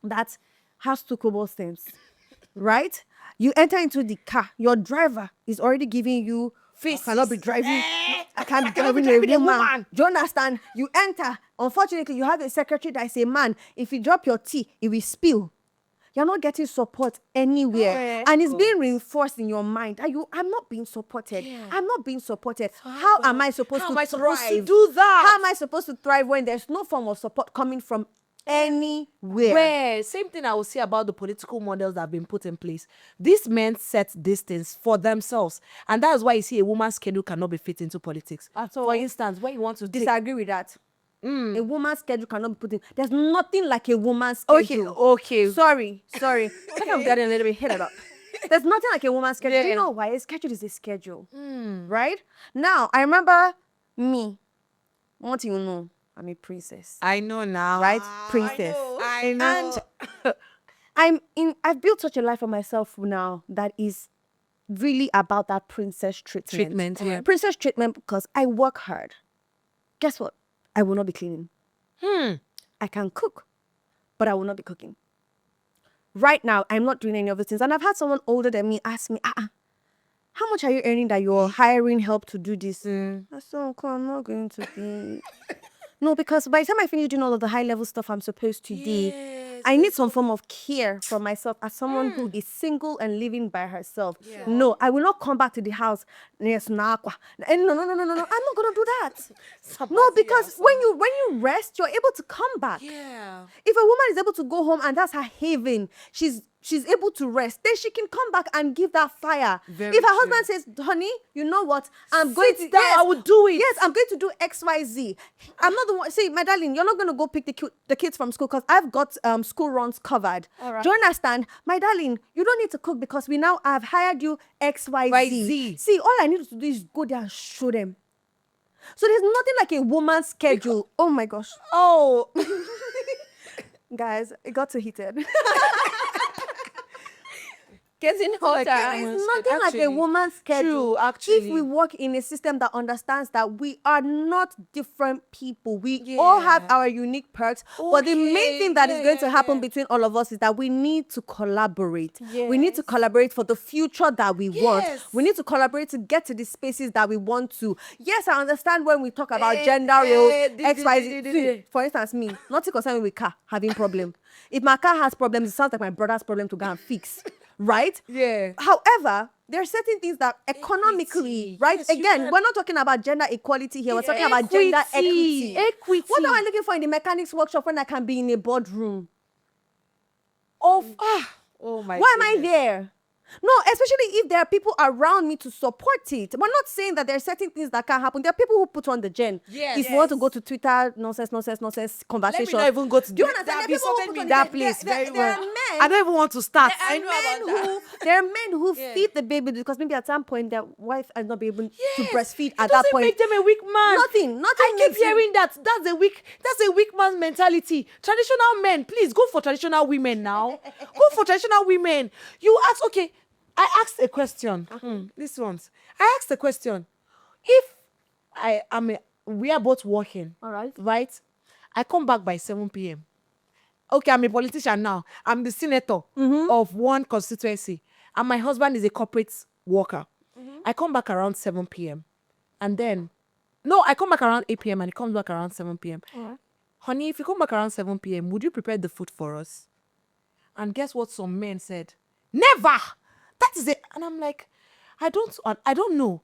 that has two cobble stones. Right? You enter into the car, your driver is already giving you face. I cannot be driving. I can't be driving a woman. Do you understand? You enter. Unfortunately, you have a secretary that is a man. If you drop your tea, it will spill. You're not getting support anywhere. And it's being reinforced in your mind. I'm not being supported. I'm not being supported. How am I supposed to thrive? Do that? How am I supposed to thrive when there's no form of support coming from anywhere? Where same thing I will say about the political models that have been put in place. These men set these things for themselves, and that is why you see a woman's schedule cannot be fit into politics. At all. For instance, when you want to Disagree with that. A woman's schedule cannot be put in. There's nothing like a woman's schedule. Okay. Sorry. I think I'm getting a little bit heated up. There's nothing like a woman's schedule. Do you know why? A schedule is a schedule. Right? Now, I remember me. What do you know? I'm a princess. I know now. Right? Princess. I know. And I've built such a life for myself now that is really about that princess treatment. Princess treatment because I work hard. Guess what? I will not be cleaning. I can cook, but I will not be cooking. Right now, I'm not doing any of those things. And I've had someone older than me ask me, how much are you earning that you're hiring help to do this? I said, Uncle, I'm not going to be. No, because by the time I finish doing all of the high level stuff I'm supposed to do, I need some form of care for myself as someone who is single and living by herself. No, I will not come back to the house. Yes, no, I'm not gonna do that. No, because when you rest, you're able to come back. Yeah. If a woman is able to go home and that's her haven, she's able to rest, then she can come back and give that fire. Very if her true. husband says, honey, you know what? I'm going to down, I will do it. Yes, I'm going to do XYZ. I'm not the one. See, my darling, you're not going to go pick the kids from school because I've got school runs covered. All right. Do you understand? My darling, you don't need to cook because we now have hired you XYZ. YZ. See, all I need to do is go there and show them. So there's nothing like a woman's schedule. Oh my gosh. Oh. Guys, it got too heated. Getting hotter. It's nothing like a woman's schedule. True, actually. If we work in a system that understands that we are not different people, we all have our unique perks. But the main thing that is going to happen between all of us is that we need to collaborate. We need to collaborate for the future that we want. We need to collaborate to get to the spaces that we want to. Yes, I understand when we talk about gender roles, XYZ. For instance, me, nothing concerning with car having problem. If my car has problems, it sounds like my brother's problem to go and fix. Right? Yeah. However, there are certain things that economically, right? Yes, again, we're not talking about gender equality here. We're talking about gender equity. What am I looking for in the mechanics workshop when I can be in a boardroom? Oh my Why am I there? No, especially if there are people around me to support it. We're not saying that there are certain things that can happen. There are people who put on the gen. Yes. If you want to go to Twitter, nonsense conversation. Let me not even go to Do you understand? There are people who put on that the place gen. very There well. are men. I don't even want to start. There are men who feed the baby because maybe at some point their wife has not been able to breastfeed It at that doesn't point. make them a weak man. Nothing I keep makes you- hearing that. That's a weak man's mentality. Traditional men, please go for traditional women now. Go for traditional women. You ask, okay, I asked a question. This one's. I asked a question. If we are both working, All right. right? I come back by 7 p.m. Okay, I'm a politician now. I'm the senator of one constituency, and my husband is a corporate worker. I come back around 7 p.m. and then, no, I come back around 8 p.m. and he comes back around 7 p.m. Honey, if you come back around 7 p.m., would you prepare the food for us? And guess what some men said? Never! That is it. And I'm like, I don't know.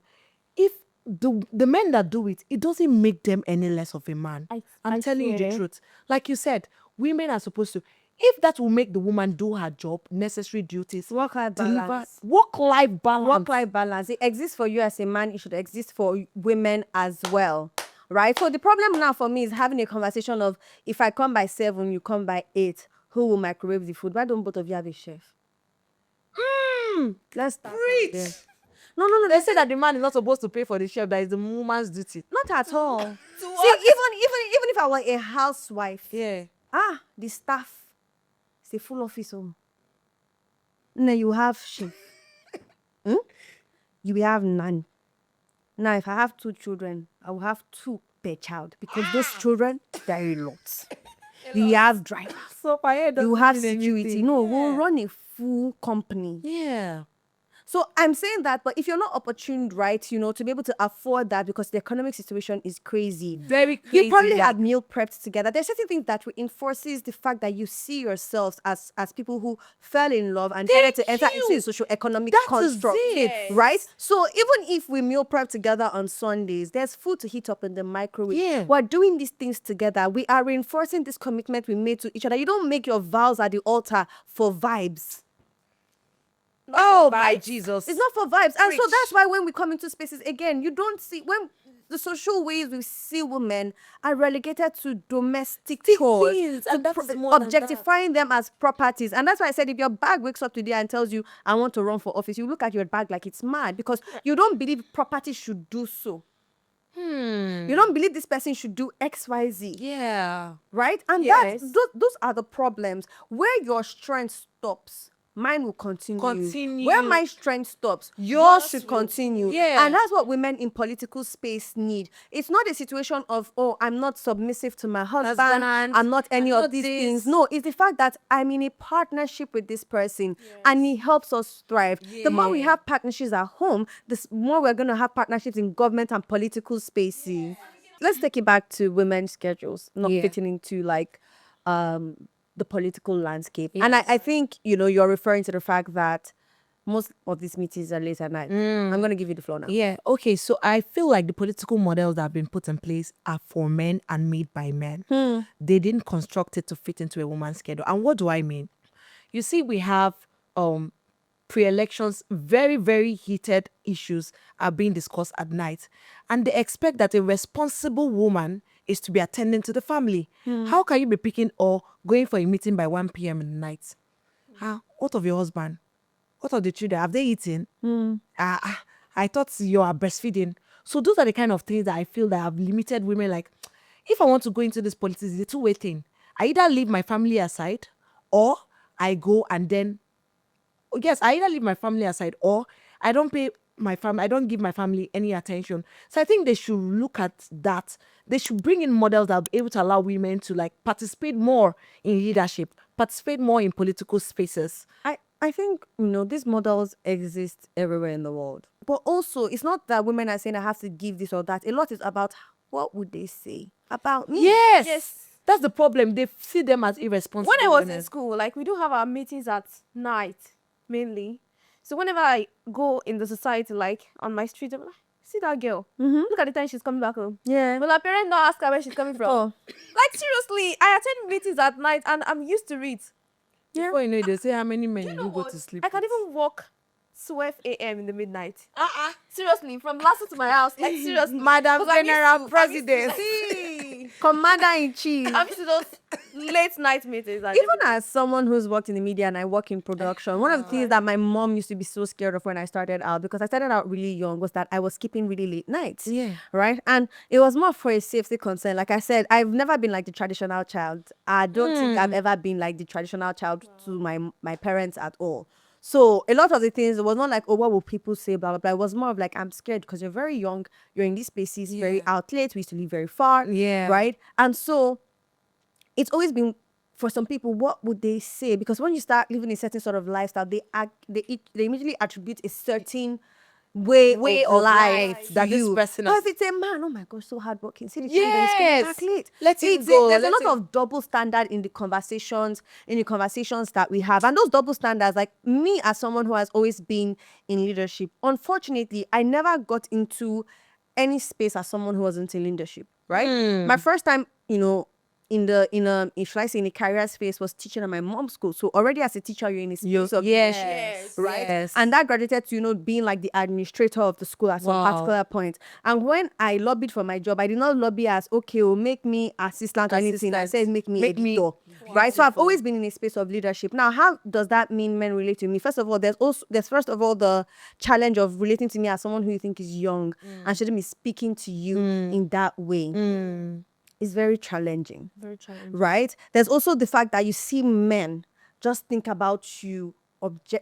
If the men that do it, it doesn't make them any less of a man. I'm telling you the truth. Like you said, women are supposed to, if that will make the woman do her job, necessary duties, Work-life balance. Work-life balance. Work-life balance. It exists for you as a man. It should exist for women as well. Right? So the problem now for me is having a conversation of, if I come by 7, you come by 8, who will microwave the food? Why don't both of you have a chef? Let's start from there. No. They say that the man is not supposed to pay for the chef, that is the woman's duty. Not at all. See, even if I were a housewife, the staff, it's a full office. Now you have chef. You will have none. Now, if I have 2 children, I will have 2 per child because those children, very lots. You have drivers. So if I hear You have anything. security. No, we'll run a full company. Yeah. So I'm saying that, but if you're not opportuned, right, to be able to afford that because the economic situation is crazy. Very crazy. You probably had meal prepped together. There's certain things that reinforces the fact that you see yourselves as people who fell in love and decided to enter into a socio-economic construct. It. Right? So even if we meal prep together on Sundays, there's food to heat up in the microwave. Yeah. We're doing these things together. We are reinforcing this commitment we made to each other. You don't make your vows at the altar for vibes. Oh my Jesus. It's not for vibes. And so that's why when we come into spaces, again, you don't see, when the social ways we see women are relegated to domestic chores, things, to and that is more than objectifying them as properties. And that's why I said, if your bag wakes up today and tells you, I want to run for office, you look at your bag like it's mad, because you don't believe property should do so. You don't believe this person should do XYZ. Yeah. Right? And Yes. those are the problems. Where your strength stops, mine will continue. Where my strength stops, yours should continue. Yeah. And that's what women in political space need. It's not a situation of, oh, I'm not submissive to my husband, I'm not any of these things. No, it's the fact that I'm in a partnership with this person, and he helps us thrive. The more we have partnerships at home, the more we're going to have partnerships in government and political spaces. Let's take it back to women's schedules not fitting into like the political landscape. And I think, you're referring to the fact that most of these meetings are late at night. I'm going to give you the floor now. Yeah. Okay. So I feel like the political models that have been put in place are for men and made by men. They didn't construct it to fit into a woman's schedule. And what do I mean? You see, we have pre-elections, very, very heated issues are being discussed at night. And they expect that a responsible woman is to be attending to the family. How can you be picking or going for a meeting by 1 p.m. in the night? What of your husband? What of the children? Have they eaten? I thought you are breastfeeding. So those are the kind of things that I feel that have limited women. Like, if I want to go into this politics, it's a two-way thing. I either leave my family aside, or I go and then, yes, I either leave my family aside, or I don't pay my family, I don't give my family any attention. So I think they should look at that. They should bring in models that are able to allow women to like participate more in leadership, participate more in political spaces. I think, these models exist everywhere in the world. But also, it's not that women are saying I have to give this or that. A lot is about what would they say about me. Yes. That's the problem. They see them as irresponsible. When I was women. in school, like, we do have our meetings at night mainly. So whenever I go in the society, like on my street, I'm like, see that girl? Look at the time she's coming back home. Yeah. Well, her parents don't ask her where she's coming from. Oh. Like, seriously, I attend meetings at night and I'm used to it. Before you know it, they say how many men you go to sleep. I can even walk 12 a.m. in the midnight. Seriously, from Lasso to my house. Like, seriously. Madam 'Cause I'm used General to- President. Commander-in-Chief. I'm used to those late night meetings. And Even everything. as someone who's worked in the media and I work in production, one of the things that my mom used to be so scared of when I started out, because I started out really young, was that I was skipping really late nights. Yeah. Right? And it was more for a safety concern. Like I said, I've never been like the traditional child. I don't think I've ever been like the traditional child to my parents at all. So a lot of the things, it was not like, oh, what will people say, blah, blah, blah. It was more of like, I'm scared because you're very young. You're in these spaces, very out late. We used to live very far. Yeah. Right? And so it's always been, for some people, what would they say? Because when you start living a certain sort of lifestyle, they immediately attribute a certain way of life that this you. person But has. if it's a man, oh my God, so hardworking. See the Yes. children, he's coming back late. Let him go, There's let a lot him- of double standard in the conversations that we have. And those double standards, like me as someone who has always been in leadership, unfortunately, I never got into any space as someone who wasn't in leadership, right? My first time, should I say in a career space, was teaching at my mom's school. So already as a teacher, you're in a space of Yes. right? Yes. And that graduated to, being like the administrator of the school at some Wow. particular point. And when I lobbied for my job, I did not lobby as, okay, make me assistant or anything. I said, make me editor, right? So I've always been in a space of leadership. Now, how does that mean men relate to me? First of all, there's first of all the challenge of relating to me as someone who you think is young and shouldn't be speaking to you in that way. It's very challenging. Very challenging. Right? There's also the fact that you see men just think about you,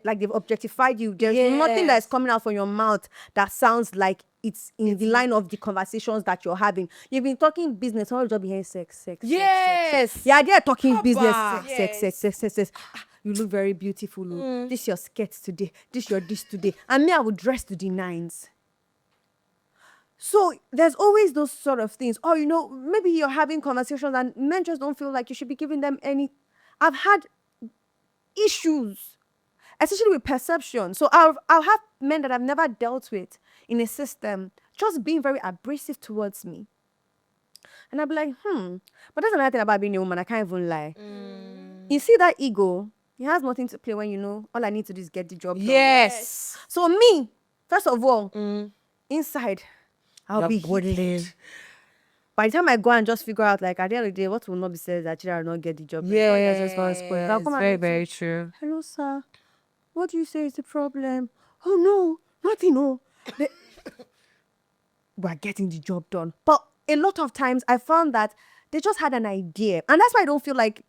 like they've objectified you. There's nothing that is coming out from your mouth that sounds like it's in the line of the conversations that you're having. You've been talking business, all you'll be hearing sex. Yes. Yeah, they're talking business, Yes. sex. You look very beautiful. This your skirt today. This your dish today. And me, I would dress to the nines. So there's always those sort of things. Or, maybe you're having conversations and men just don't feel like you should be giving them any. I've had issues, especially with perception. So I'll have men that I've never dealt with in a system just being very abrasive towards me. And I'll be like, but that's another thing about being a woman. I can't even lie. You see that ego? It has nothing to play when all I need to do is get the job done. Yes. So me, first of all, inside, I'll be heated. By the time I go and just figure out, like, at the end of the day, what will not be said is that Chidera will not get the job. Yeah, I'll come and very, say, very true. hello, sir. What do you say is the problem? Oh, no, nothing, no. We're getting the job done. But a lot of times I found that they just had an idea. And that's why I don't feel like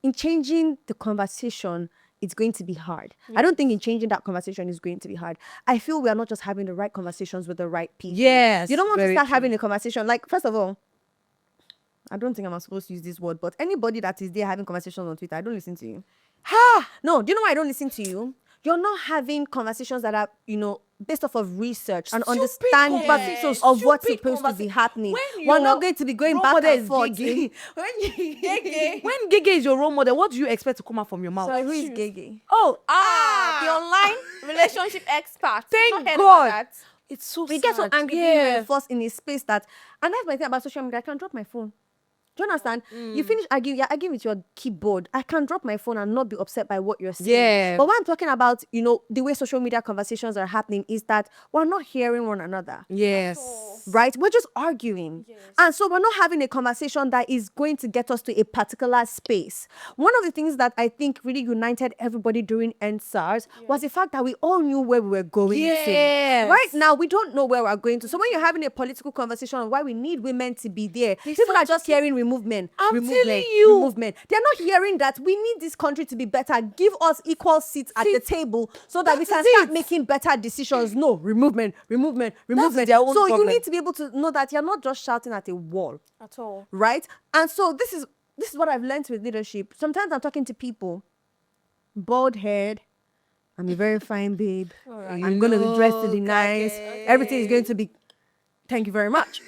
in changing the conversation, it's going to be hard. I don't think in changing that conversation is going to be hard. I feel we are not just having the right conversations with the right people. Yes. You don't want to very start true. having a conversation. Like, first of all, I don't think I'm supposed to use this word, but anybody that is there having conversations on Twitter, I don't listen to you. Ha! No, do you know why I don't listen to you? You're not having conversations that are, based off of research and understanding of what's supposed to be happening. We're not going to be going back and forth. When Gege is your role model, what do you expect to come out from your mouth? Sorry, who is Gege? Oh, The online relationship expert. Thank Not heard about God. that. It's so We get so angry being reinforced in a space that, and that's my thing about social media. I can drop my phone. Do you understand? You finish arguing, you're arguing with your keyboard. I can drop my phone and not be upset by what you're saying. Yeah. But what I'm talking about, the way social media conversations are happening is that we're not hearing one another. Yes. Right? We're just arguing. And so we're not having a conversation that is going to get us to a particular space. One of the things that I think really united everybody during EndSARS was the fact that we all knew where we were going Yes. to. Right now, we don't know where we're going to. So when you're having a political conversation on why we need women to be there, people are just hearing remove men. I'm remove telling men, you. remove men. They're not hearing that we need this country to be better. Give us equal seats at the table so that we can start making better decisions. No, remove men, remove men, remove men. their own So problem. you need to be able to know that you're not just shouting at a wall, At all. right? And so this is what I've learned with leadership. Sometimes I'm talking to people, bald head. I'm a very fine babe. I'm going to be dressed to the nines. Everything is going to be. Thank you very much.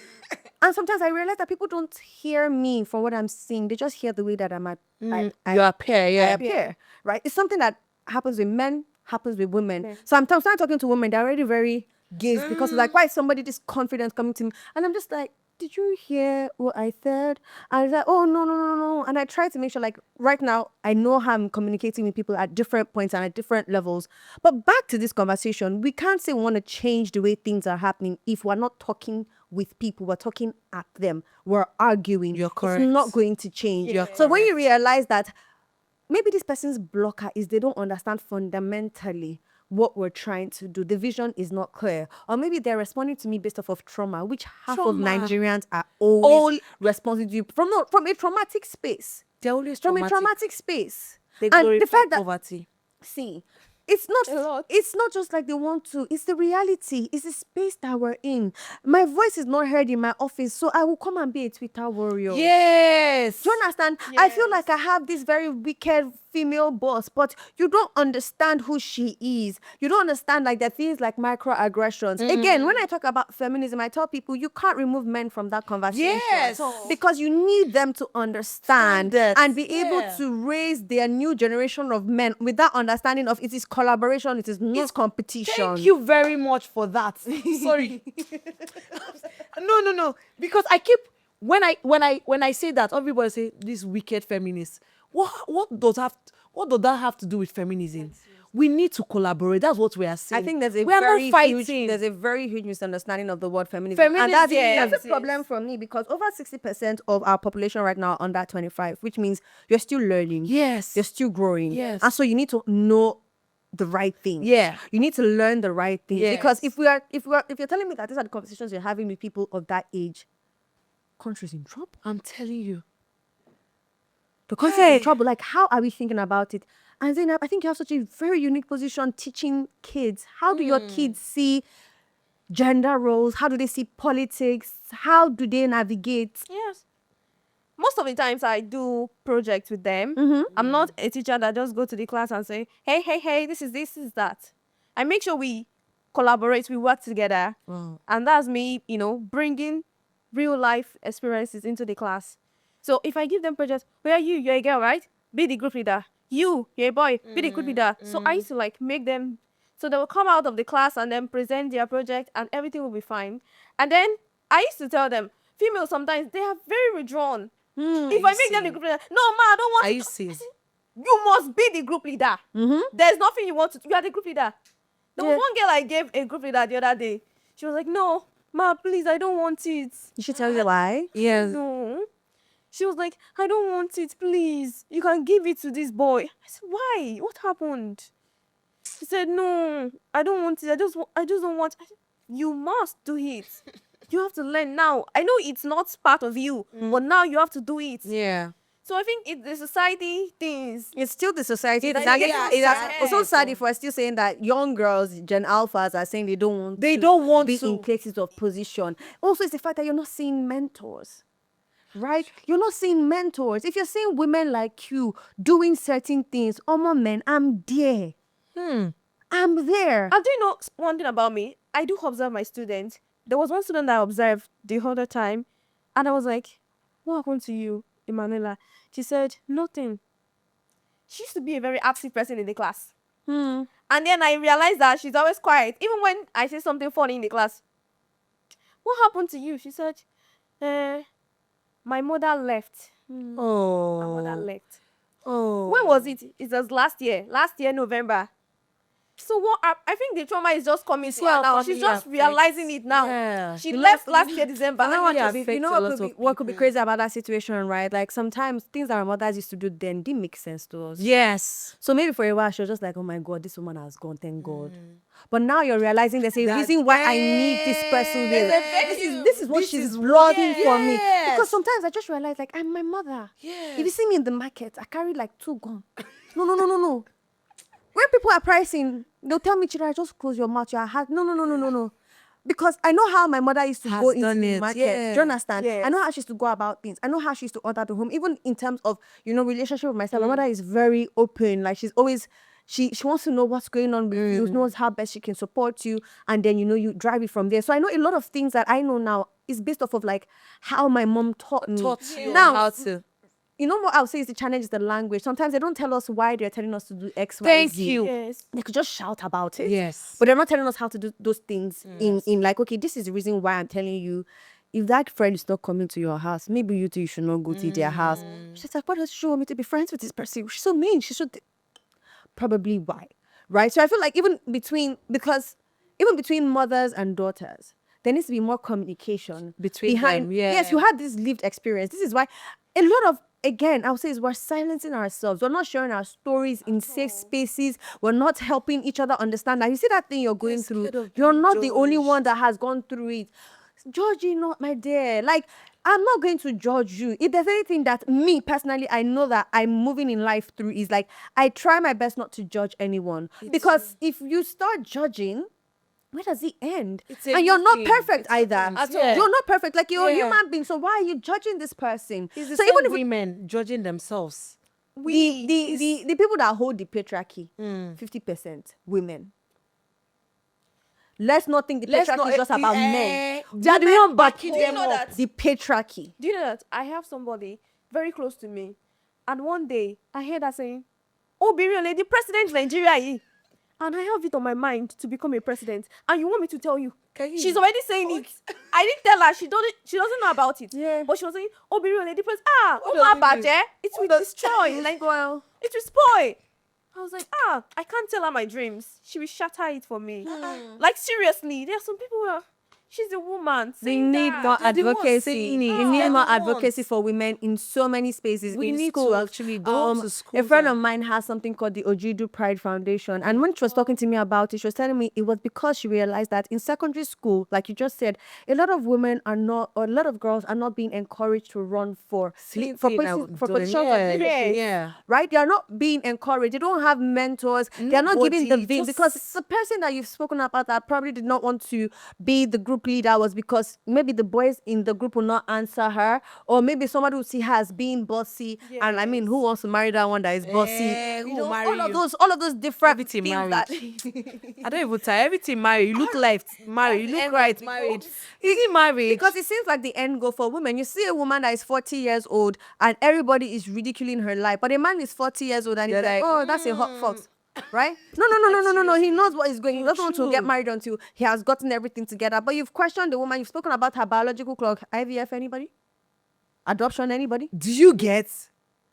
And sometimes I realize that people don't hear me for what I'm saying. They just hear the way that You appear, I yeah. appear, right? It's something that happens with men, happens with women. So I'm sometimes talking to women, they're already very gazed because it's like, why is somebody this confident coming to me? And I'm just like, did you hear what I said? And I was like, oh, no. And I try to make sure, like, right now, I know how I'm communicating with people at different points and at different levels. But back to this conversation, we can't say we want to change the way things are happening if we're not talking with people, we're talking at them, we're arguing. You're correct. It's not going to change. You're So when you realize that maybe this person's blocker is they don't understand fundamentally what we're trying to do. The vision is not clear. Or maybe they're responding to me based off of trauma, which half of Nigerians are always responding to from a traumatic space. They're always From a traumatic. traumatic space. They And the glorify fact that poverty. see, it's A lot. not just like they want to, it's the reality, it's the space that we're in. My voice is not heard in my office, so I will come and be a Twitter warrior. Yes. Do you understand? I feel like I have this very wicked female boss, but you don't understand who she is. You don't understand like the things like microaggressions. Again, when I talk about feminism, I tell people you can't remove men from that conversation. Yes. Because you need them to understand Standards. and be able to raise their new generation of men with that understanding of it is collaboration, it is not competition. Thank you very much for that. Sorry. No. Because I keep when I say that, everybody say this wicked feminist. What does that have to do with feminism? We need to collaborate. That's what we are saying. I think there's a we are very not fighting. huge misunderstanding of the word feminism. Feminism, And that's yes. a problem for me because over 60% of our population right now are under 25, which means you're still learning. Yes. You're still growing. Yes. And so you need to know the right thing. Yeah. You need to learn the right thing. Yes. Because if you're telling me that these are the conversations you're having with people of that age, country's in trouble. I'm telling you. The country is in trouble. Like, how are we thinking about it? And Zainab, I think you have such a very unique position teaching kids. How do your kids see gender roles? How do they see politics? How do they navigate? Yes. Most of the times I do projects with them. I'm not a teacher that just go to the class and say, hey, this is that. I make sure we collaborate, we work together. And that's me, bringing real life experiences into the class. So if I give them projects, where are you? You're a girl, right? Be the group leader. You're a boy. Be the group leader. So I used to make them, so they will come out of the class and then present their project and everything will be fine. And then I used to tell them, females sometimes, they are very withdrawn. If I make them the group leader, no, ma, I don't want I to. see. You must be the group leader. There's nothing you want to do. You are the group leader. There was one girl I gave a group leader the other day. She was like, no, Ma, please, I don't want it. You should tell you why. Yes. No. She was like, I don't want it, please. You can give it to this boy. I said, why? What happened? She said, no, I don't want it. I just don't want. I said, you must do it. You have to learn now. I know it's not part of you, but now you have to do it. Yeah. So I think it's the society things. It's still the society. It's It's not like, getting- yeah, it's so sad if we're still saying that young girls, Gen Alphas, are saying they don't want to be in places of position. Also, it's the fact that you're not seeing mentors. Right? You're not seeing mentors. If you're seeing women like you doing certain things, men, I'm there. I'm there. And do you know one thing about me? I do observe my students. There was one student that I observed the other time, and I was like, what happened to you, Emanuela? She said, nothing. She used to be a very active person in the class. And then I realized that she's always quiet. Even when I say something funny in the class. What happened to you? She said, my mother left. My mother left. When was it? It was last year. Last year, November. So what? I think the trauma is just coming to her now. She's just realizing it now. Yeah. She left last year December. And that And one yeah, could be, you know what could be crazy about that situation, right? Like sometimes things that our mothers used to do then didn't make sense to us. Yes. So maybe for a while she was just like, oh my God, this woman has gone, thank God. But now you're realizing there's a reason why I need this person here. This is what she's blogging for me. Because sometimes I just realize like I'm my mother. If you see me in the market, I carry like 2 guns. No. When people are pricing, they'll tell me, Chidera, just close your mouth. You're hard. No. Because I know how my mother used to go into the market. Do you understand? Yes. I know how she used to go about things. I know how she used to order the home. Even in terms of, relationship with myself, my mother is very open. Like she's always, she wants to know what's going on with you, knows how best she can support you. And then, you drive it from there. So I know a lot of things that I know now is based off of like how my mom taught me. Now, how to. You know what I would say is the challenge is the language. Sometimes they don't tell us why they're telling us to do X, Y, Z. Thank you. Yes. They could just shout about it. Yes. But they're not telling us how to do those things in like, okay, this is the reason why I'm telling you, if that friend is not coming to your house, maybe you two should not go to their house. She's like, what does she want me to be friends with this person? She's so mean. She should. Probably why. Right? So I feel like even between mothers and daughters, there needs to be more communication Between them, yeah. Yes, you had this lived experience. This is why a lot of, again, I would say is we're silencing ourselves. We're not sharing our stories in safe spaces. We're not helping each other understand that. You see that thing you're going through, you're not the only one that has gone through it. Judge you not, my dear. Like, I'm not going to judge you. If there's anything that me personally, I know that I'm moving in life through is like, I try my best not to judge anyone. Because if you start judging, where does it end? And you're not perfect either. At all. You're not perfect. Like you're a human being. So why are you judging this person? It's the So same even if women judging themselves. the people that hold the patriarchy, 50% women. Let's not think the patriarchy is just about men. They are the one backing Do you them know up. that? The patriarchy. Do you know that I have somebody very close to me, and one day I heard her saying, "Oh, Biriole, the president of Nigeria, and I have it on my mind to become a president, and you want me to tell you?" She's already saying it. I didn't tell her. She doesn't know about it. Yeah. But she was saying, "Oh, Biriole, the president, What oh does my it bad, it will destroy." Like, Well, it will spoil. I was like, I can't tell her my dreams. She will shatter it for me. Like, seriously, there are some people who are, she's a woman. we saying need that. more They're the ones advocacy. saying it. We need They're more the advocacy ones. for women in so many spaces. We in need school. to actually go to A school. friend of mine has something called the Ojidu Pride Foundation. And when she was talking to me about it, she was telling me it was because she realized that in secondary school, like you just said, a lot of women are not, or a lot of girls are not being encouraged to run for positions of leadership. Yeah. Right? They are not being encouraged. They don't have mentors. They are not giving the Nobody, vim just- because the person that you've spoken about that probably did not want to be the group leader was because maybe the boys in the group will not answer her, or maybe somebody will see her as being bossy. And I mean, who wants to marry that one that is bossy? Who will marry all of you? those different Everything things married. that I don't even tell everything married. You look left, married. You look right, married. Is it married? because it seems like the end goal for women. You see a woman that is 40 years old and everybody is ridiculing her life, but a man is 40 years old and he's They're like, like, oh, that's a hot fox. Right? No. He knows what he's going. He doesn't want to get married until he has gotten everything together. But you've questioned the woman. You've spoken about her biological clock. IVF, anybody? Adoption, anybody? Do you get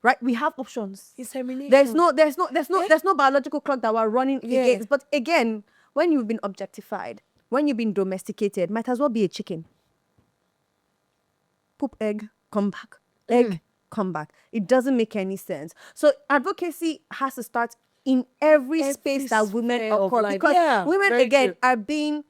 Right? We have options. insemination? There's no biological clock that we're running against. But again, when you've been objectified, when you've been domesticated, might as well be a chicken. Poop, egg, come back. Egg, come back. It doesn't make any sense. So advocacy has to start in every space that women sphere of occur, life. because Yeah, women very again true. are being,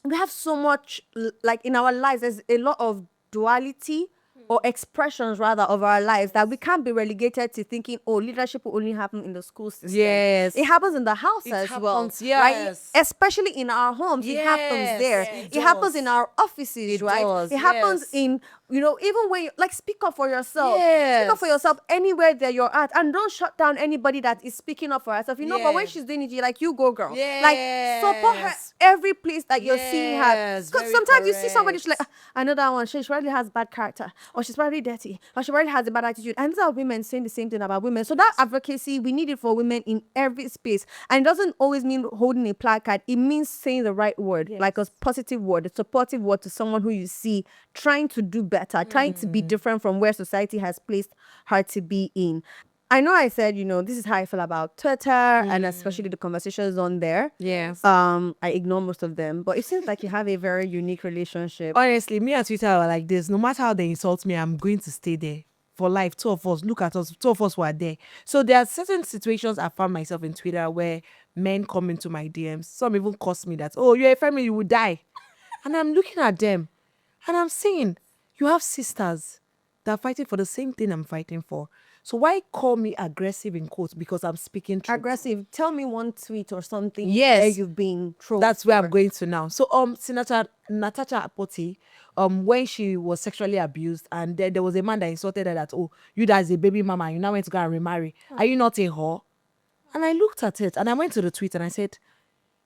we have so much like in our lives, there's a lot of duality or expressions rather of our lives that we can't be relegated to thinking, oh, leadership will only happen in the school system. Yes. It happens in the house It as happens, well. yes. Right? Especially in our homes. It happens Yes, there. it It happens in does. our offices, It right? does, It happens yes. in, even when you like, speak up for yourself. Yes. Speak up for yourself anywhere that you're at, and don't shut down anybody that is speaking up for herself. But when Yes. she's doing it, you're like, you go, girl. Like, support her Yes. every place that you're seeing her. Yes, Because very sometimes you see somebody, she's like, correct. I know that one. She probably has bad character, or she's probably dirty, or she probably has a bad attitude. And these are women saying the same thing about women. So that advocacy, we need it for women in every space. And it doesn't always mean holding a placard. It means saying the right word, like a positive word, a supportive word to someone who you see trying to do better, trying to be different from where society has placed her to be in. I know I said, this is how I feel about Twitter and especially the conversations on there. Yes. I ignore most of them, but it seems like you have a very unique relationship. Honestly, me and Twitter are like this. No matter how they insult me, I'm going to stay there for life. Two of us, look at us. Two of us were there. So there are certain situations I found myself in Twitter where men come into my DMs. Some even curse me that, oh, you're a family, you will die. And I'm looking at them and I'm saying, you have sisters that are fighting for the same thing I'm fighting for. So why call me aggressive in quotes? Because I'm speaking truth. Aggressive. Tell me one tweet or something Yes. where you've been trolled. That's where I'm going to now. So Senator Natasha Apoti, when she was sexually abused, and then there was a man that insulted her that, oh, you as a baby mama, you now went to go and remarry. Are you not a whore? And I looked at it and I went to the tweet and I said,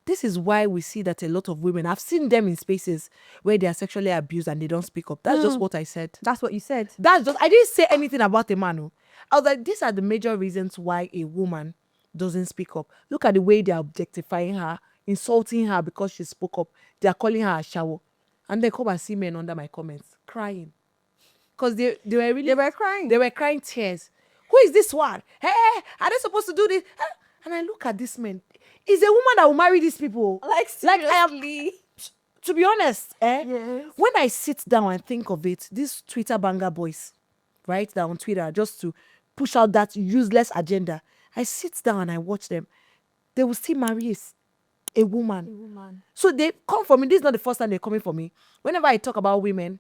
this is why we see that a lot of women, I've seen them in spaces where they are sexually abused and they don't speak up. That's just what I said. That's what you said. I didn't say anything about a man. Oh. I was like, these are the major reasons why a woman doesn't speak up. Look at the way they're objectifying her, insulting her because she spoke up. They're calling her a shower. And they come and see men under my comments crying. Because they were crying. They were crying tears. Who is this one? Hey, are they supposed to do this? And I look at this man. Is a woman that will marry these people. Like, seriously. To be honest, when I sit down and think of it, these Twitter banger boys, right, that on Twitter, just to push out that useless agenda, I sit down and I watch them. They will still marry a woman. So they come for me. This is not the first time they're coming for me. Whenever I talk about women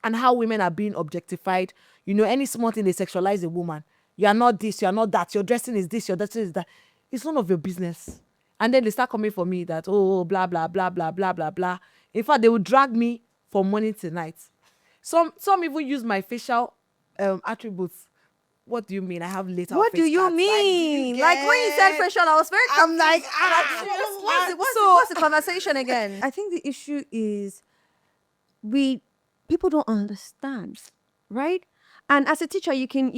and how women are being objectified, any small thing, they sexualize a woman. You are not this, you are not that. Your dressing is this, your dressing is that. It's none of your business. And then they start coming for me that, oh, blah, blah, blah, blah, blah, blah, blah. In fact, they will drag me from morning to night. Some even use my facial attributes. What do you mean? I have later. What do you mean? Like when you said facial, I was very I'm like, what's the conversation again? I think the issue is people don't understand, right? And as a teacher, you can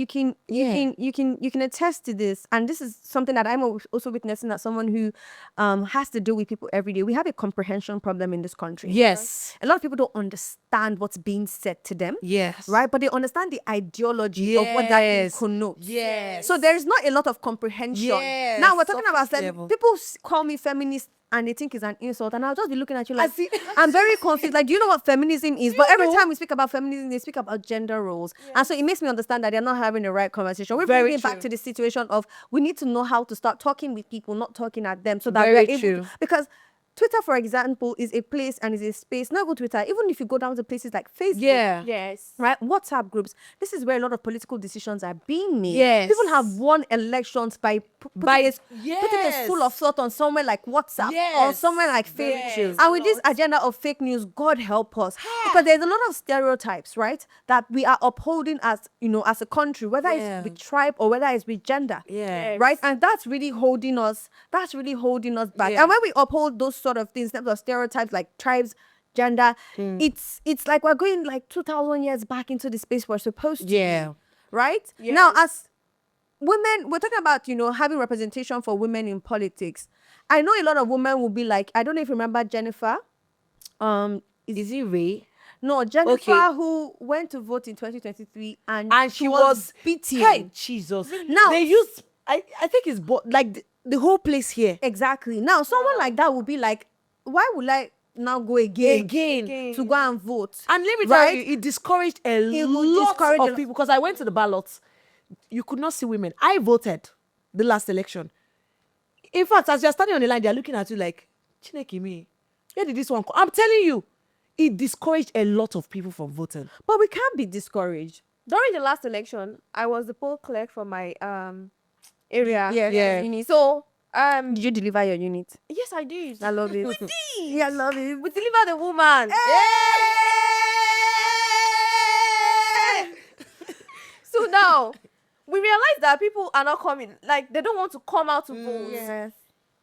attest to this. And this is something that I'm also witnessing as someone who has to deal with people every day. We have a comprehension problem in this country. Yes. A lot of people don't understand what's being said to them. Yes. Right? But they understand the ideology of what that connotes. Yes. So there's not a lot of comprehension. Yes. Now we're talking about Surface that. level. People call me feminist and they think it's an insult. And I'll just be looking at you like, see- I'm very confused. Like, do you know what feminism is? But every time we speak about feminism, they speak about gender roles. And so it makes me understand that they're not having the right conversation. We're Very bringing it back true. to the situation of we need to know how to start talking with people, not talking at them. So that Very we're able true. because Twitter, for example, is a place and is a space. Not even Twitter, even if you go down to places like Facebook. Yeah. Yes. Right, WhatsApp groups. This is where a lot of political decisions are being made. Yes. People have won elections by putting a school of thought on somewhere like WhatsApp or Yes. somewhere like Very true. Facebook. And with this agenda of fake news, God help us, because there's a lot of stereotypes, right, that we are upholding as as a country, whether Yeah. it's with tribe or whether it's with gender. Yeah. Right, and that's really holding us. That's really holding us back. Yeah. And when we uphold those sort of things, in terms of stereotypes like tribes, gender, it's like we're going like 2,000 years back into the space we're supposed to. Yeah. Right? Yes. Now, as women, we're talking about, having representation for women in politics. I know a lot of women will be like, I don't know if you remember Jennifer. Is it Ray? No, Jennifer, Okay. who went to vote in 2023 and She was beaten. Hey, Jesus. Now- they used. I think it's like the whole place here. Exactly. Now, someone like that would be like, why would I now go again Again. to go and vote? And let me tell you, it discouraged a lot discourage of people because I went to the ballots. You could not see women. I voted the last election. In fact, as you're standing on the line, they're looking at you like, Chineke me, where did this one come? I'm telling you, it discouraged a lot of people from voting. But we can't be discouraged. During the last election, I was the poll clerk for my area. Yeah. Unit. So Did you deliver your unit? yes, I did. I love it. We did. Yeah, I love it. We delivered the woman. So now we realize that people are not coming. Like they don't want to come out to vote. Yes.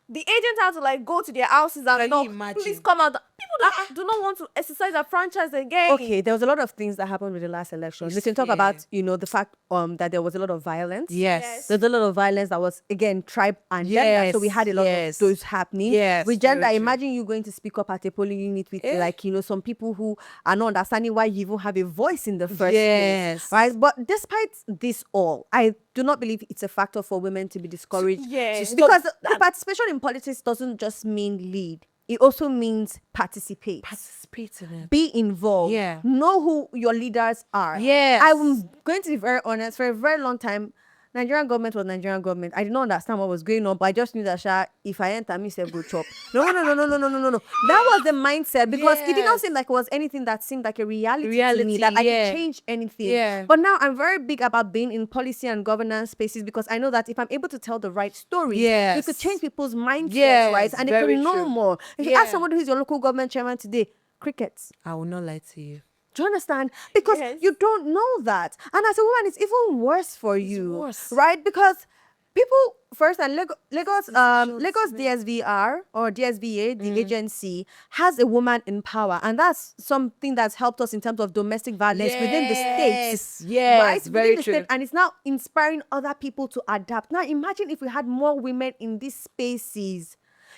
The agent had to like go to their houses and Can you knock. imagine? Please come out. People do not want to exercise their franchise again. Okay, there was a lot of things that happened with the last election. We can talk Yeah. about, the fact that there was a lot of violence. Yes. There's a lot of violence that was, again, tribe and gender. So we had a lot of those happening. Yes, With gender, very true. imagine you going to speak up at a polling unit with, some people who are not understanding why you even have a voice in the first Yes. place. Right? But despite this all, I do not believe it's a factor for women to be discouraged. Yes. Because the participation in politics doesn't just mean lead. It also means participate. Participate in it. Be involved. Yeah. Know who your leaders are. Yes. I'm going to be very honest. For a very long time, Nigerian government was Nigerian government. I did not understand what was going on, but I just knew that if I enter, me say go chop. No. That was the mindset because it did not seem like it was anything that seemed like a reality to me that I could change anything. Yeah. But now I'm very big about being in policy and governance spaces because I know that if I'm able to tell the right story, Yes. we could change people's mindsets, Yes, right? And they very can know true. more. If you ask somebody who's your local government chairman today, crickets. I will not lie to you. Do you understand? Because Yes. you don't know that. And as a woman, it's even worse for you. worse. Right? Because people first and Lagos DSVR or DSVA, the agency, has a woman in power. And that's something that's helped us in terms of domestic violence within the states. Yes, Right? very Within the true. state, and it's now inspiring other people to adapt. Now imagine if we had more women in these spaces.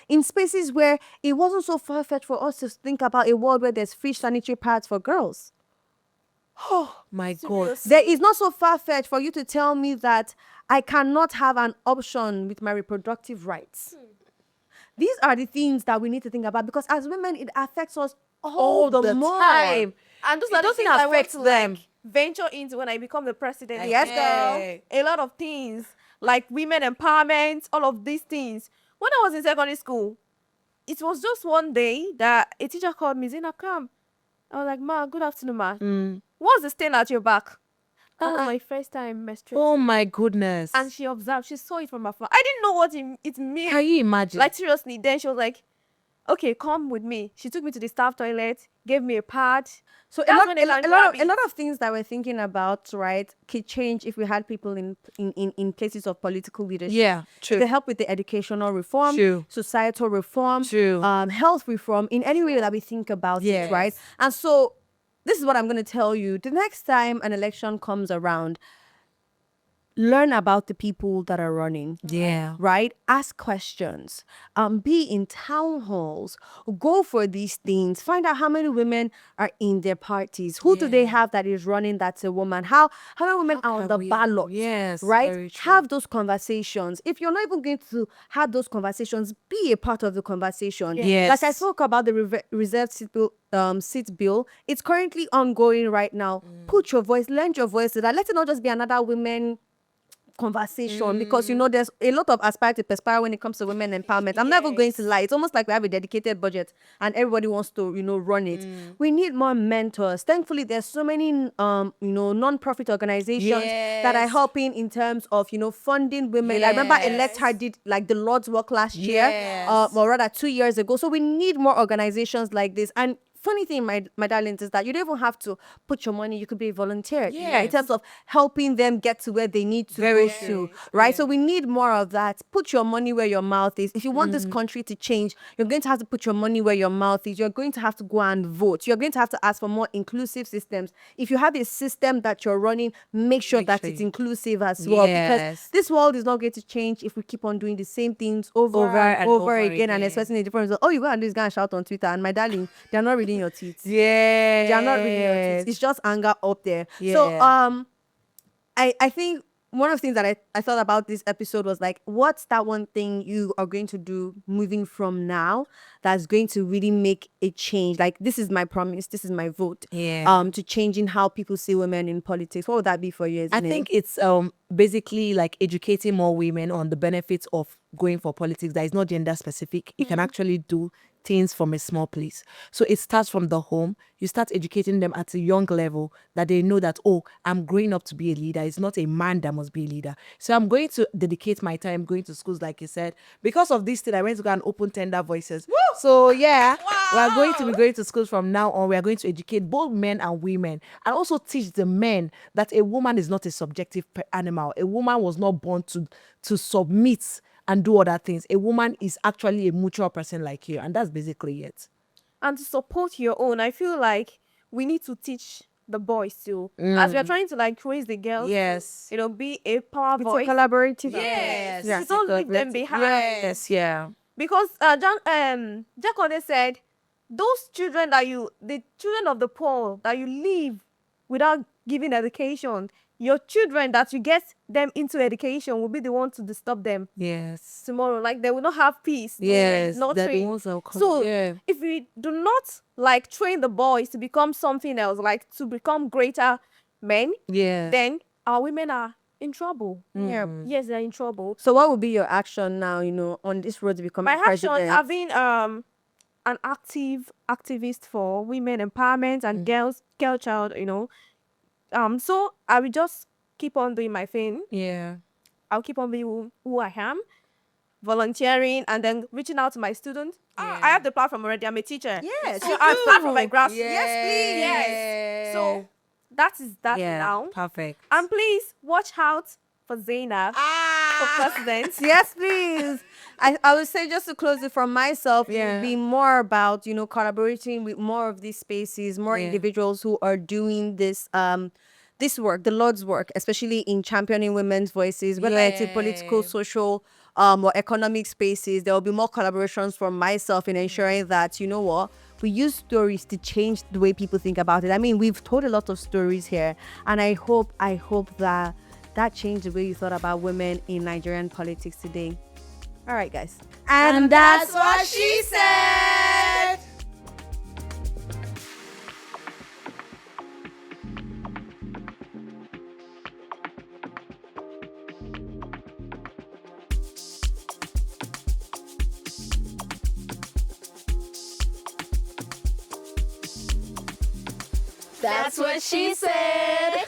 In spaces where it wasn't so far-fetched for us to think about a world where there's free sanitary pads for girls. Oh my God. There is not so far-fetched for you to tell me that I cannot have an option with my reproductive rights. These are the things that we need to think about because as women, it affects us all the more. time. And those It are the doesn't things I want affect to them. like venture into when I become the president. Yes, girl. A lot of things like women empowerment, all of these things. When I was in secondary school, it was just one day that a teacher called me, Zainab, come. I was like, ma, good afternoon, ma. What's the stain at your back? That was my first time menstruating. Oh my goodness. And she observed, she saw it from afar. I didn't know what it meant. Can you imagine? Like seriously, then she was like, okay, come with me. She took me to the staff toilet, gave me a pad. So That's a when they lot of things that we're thinking about, right, could change if we had people in places of political leadership. Yeah, true. They help with the educational reform, True. societal reform, True. health reform, in any way that we think about Yes. it, right? And so this is what I'm going to tell you. The next time an election comes around, learn about the people that are running. Yeah. Right? Ask questions. Be in town halls. Go for these things. Find out how many women are in their parties. Who do they have that is running that's a woman? How many women are on the ballot? Yes, Right? very true. Have those conversations. If you're not even going to have those conversations, be a part of the conversation. Yes. Like I spoke about the reserved seat bill. It's currently ongoing right now. Put your voice, lend your voice to that. Let it not just be another women conversation because there's a lot of aspire to perspire when it comes to women empowerment. I'm never going to lie. It's almost like we have a dedicated budget and everybody wants to run it. We need more mentors. Thankfully, there's so many non-profit organizations that are helping in terms of funding women. I remember Electra did like the Lord's work last year, or rather 2 years ago. So we need more organizations like this. And funny thing, my darlings, is that you don't even have to put your money. You could be a volunteer in terms of helping them get to where they need to go to, right? So we need more of that. Put your money where your mouth is. If you want this country to change, you're going to have to put your money where your mouth is. You're going to have to go and vote. You're going to have to ask for more inclusive systems. If you have a system that you're running, make sure that it's inclusive as well. Because this world is not going to change if we keep on doing the same things over and over again and expecting a different result. Oh, you go and do this, go and shout on Twitter. And my darling, they're not reading your tweets. Yeah. They are not reading your tweets. It's just anger up there. So I think one of the things that I thought about this episode was like, what's that one thing you are going to do moving from now that's going to really make a change? Like, this is my promise, this is my vote. To changing how people see women in politics. What would that be for you? I think it's basically like educating more women on the benefits of going for politics that is not gender specific. You can actually do things from a small place. So it starts from the home. You start educating them at a young level that they know that, oh, I'm growing up to be a leader. It's not a man that must be a leader. So I'm going to dedicate my time going to schools, like you said. Because of this thing, I went to go and open Tender Voices. Woo! So yeah, we're going to be going to schools from now on. We are going to educate both men and women and also teach the men that a woman is not a subjective animal. A woman was not born to submit and do other things. A woman is actually a mutual person like you, and that's basically it. And to support your own, I feel like we need to teach the boys too, as we are trying to like raise the girls. Yes. You know, be a power it's voice. a collaborative. Yes. Yeah. Don't leave them behind. Yes, yeah. Because Jakone said, those children the children of the poor that you leave without giving education, your children that you get them into education will be the one to disturb them Yes. tomorrow. Like, they will not have peace. Yes. Not that trained. ones that will come. So yeah. if we do not like train the boys to become something else, like to become greater men, Yeah. then our women are in trouble. Yeah. Yes, they're in trouble. So what would be your action now, on this road to becoming My action, president? I've been an activist for women empowerment and girl child, so I will just keep on doing my thing. Yeah. I'll keep on being who I am, volunteering, and then reaching out to my students. Yeah. I have the platform already. I'm a teacher. Yes, So you I do. start from my grassroots. Yes, please. Yes. So that is that Yeah. now. Perfect. And please watch out for Zainab for president. Yes, please. I would say, just to close it from myself, it would be more about, collaborating with more of these spaces, more individuals who are doing this this work, the Lord's work, especially in championing women's voices, whether it's in political, social, or economic spaces. There will be more collaborations from myself in ensuring that, we use stories to change the way people think about it. I mean, we've told a lot of stories here, and I hope that changed the way you thought about women in Nigerian politics today. All right, guys. And that's what she said. That's what she said.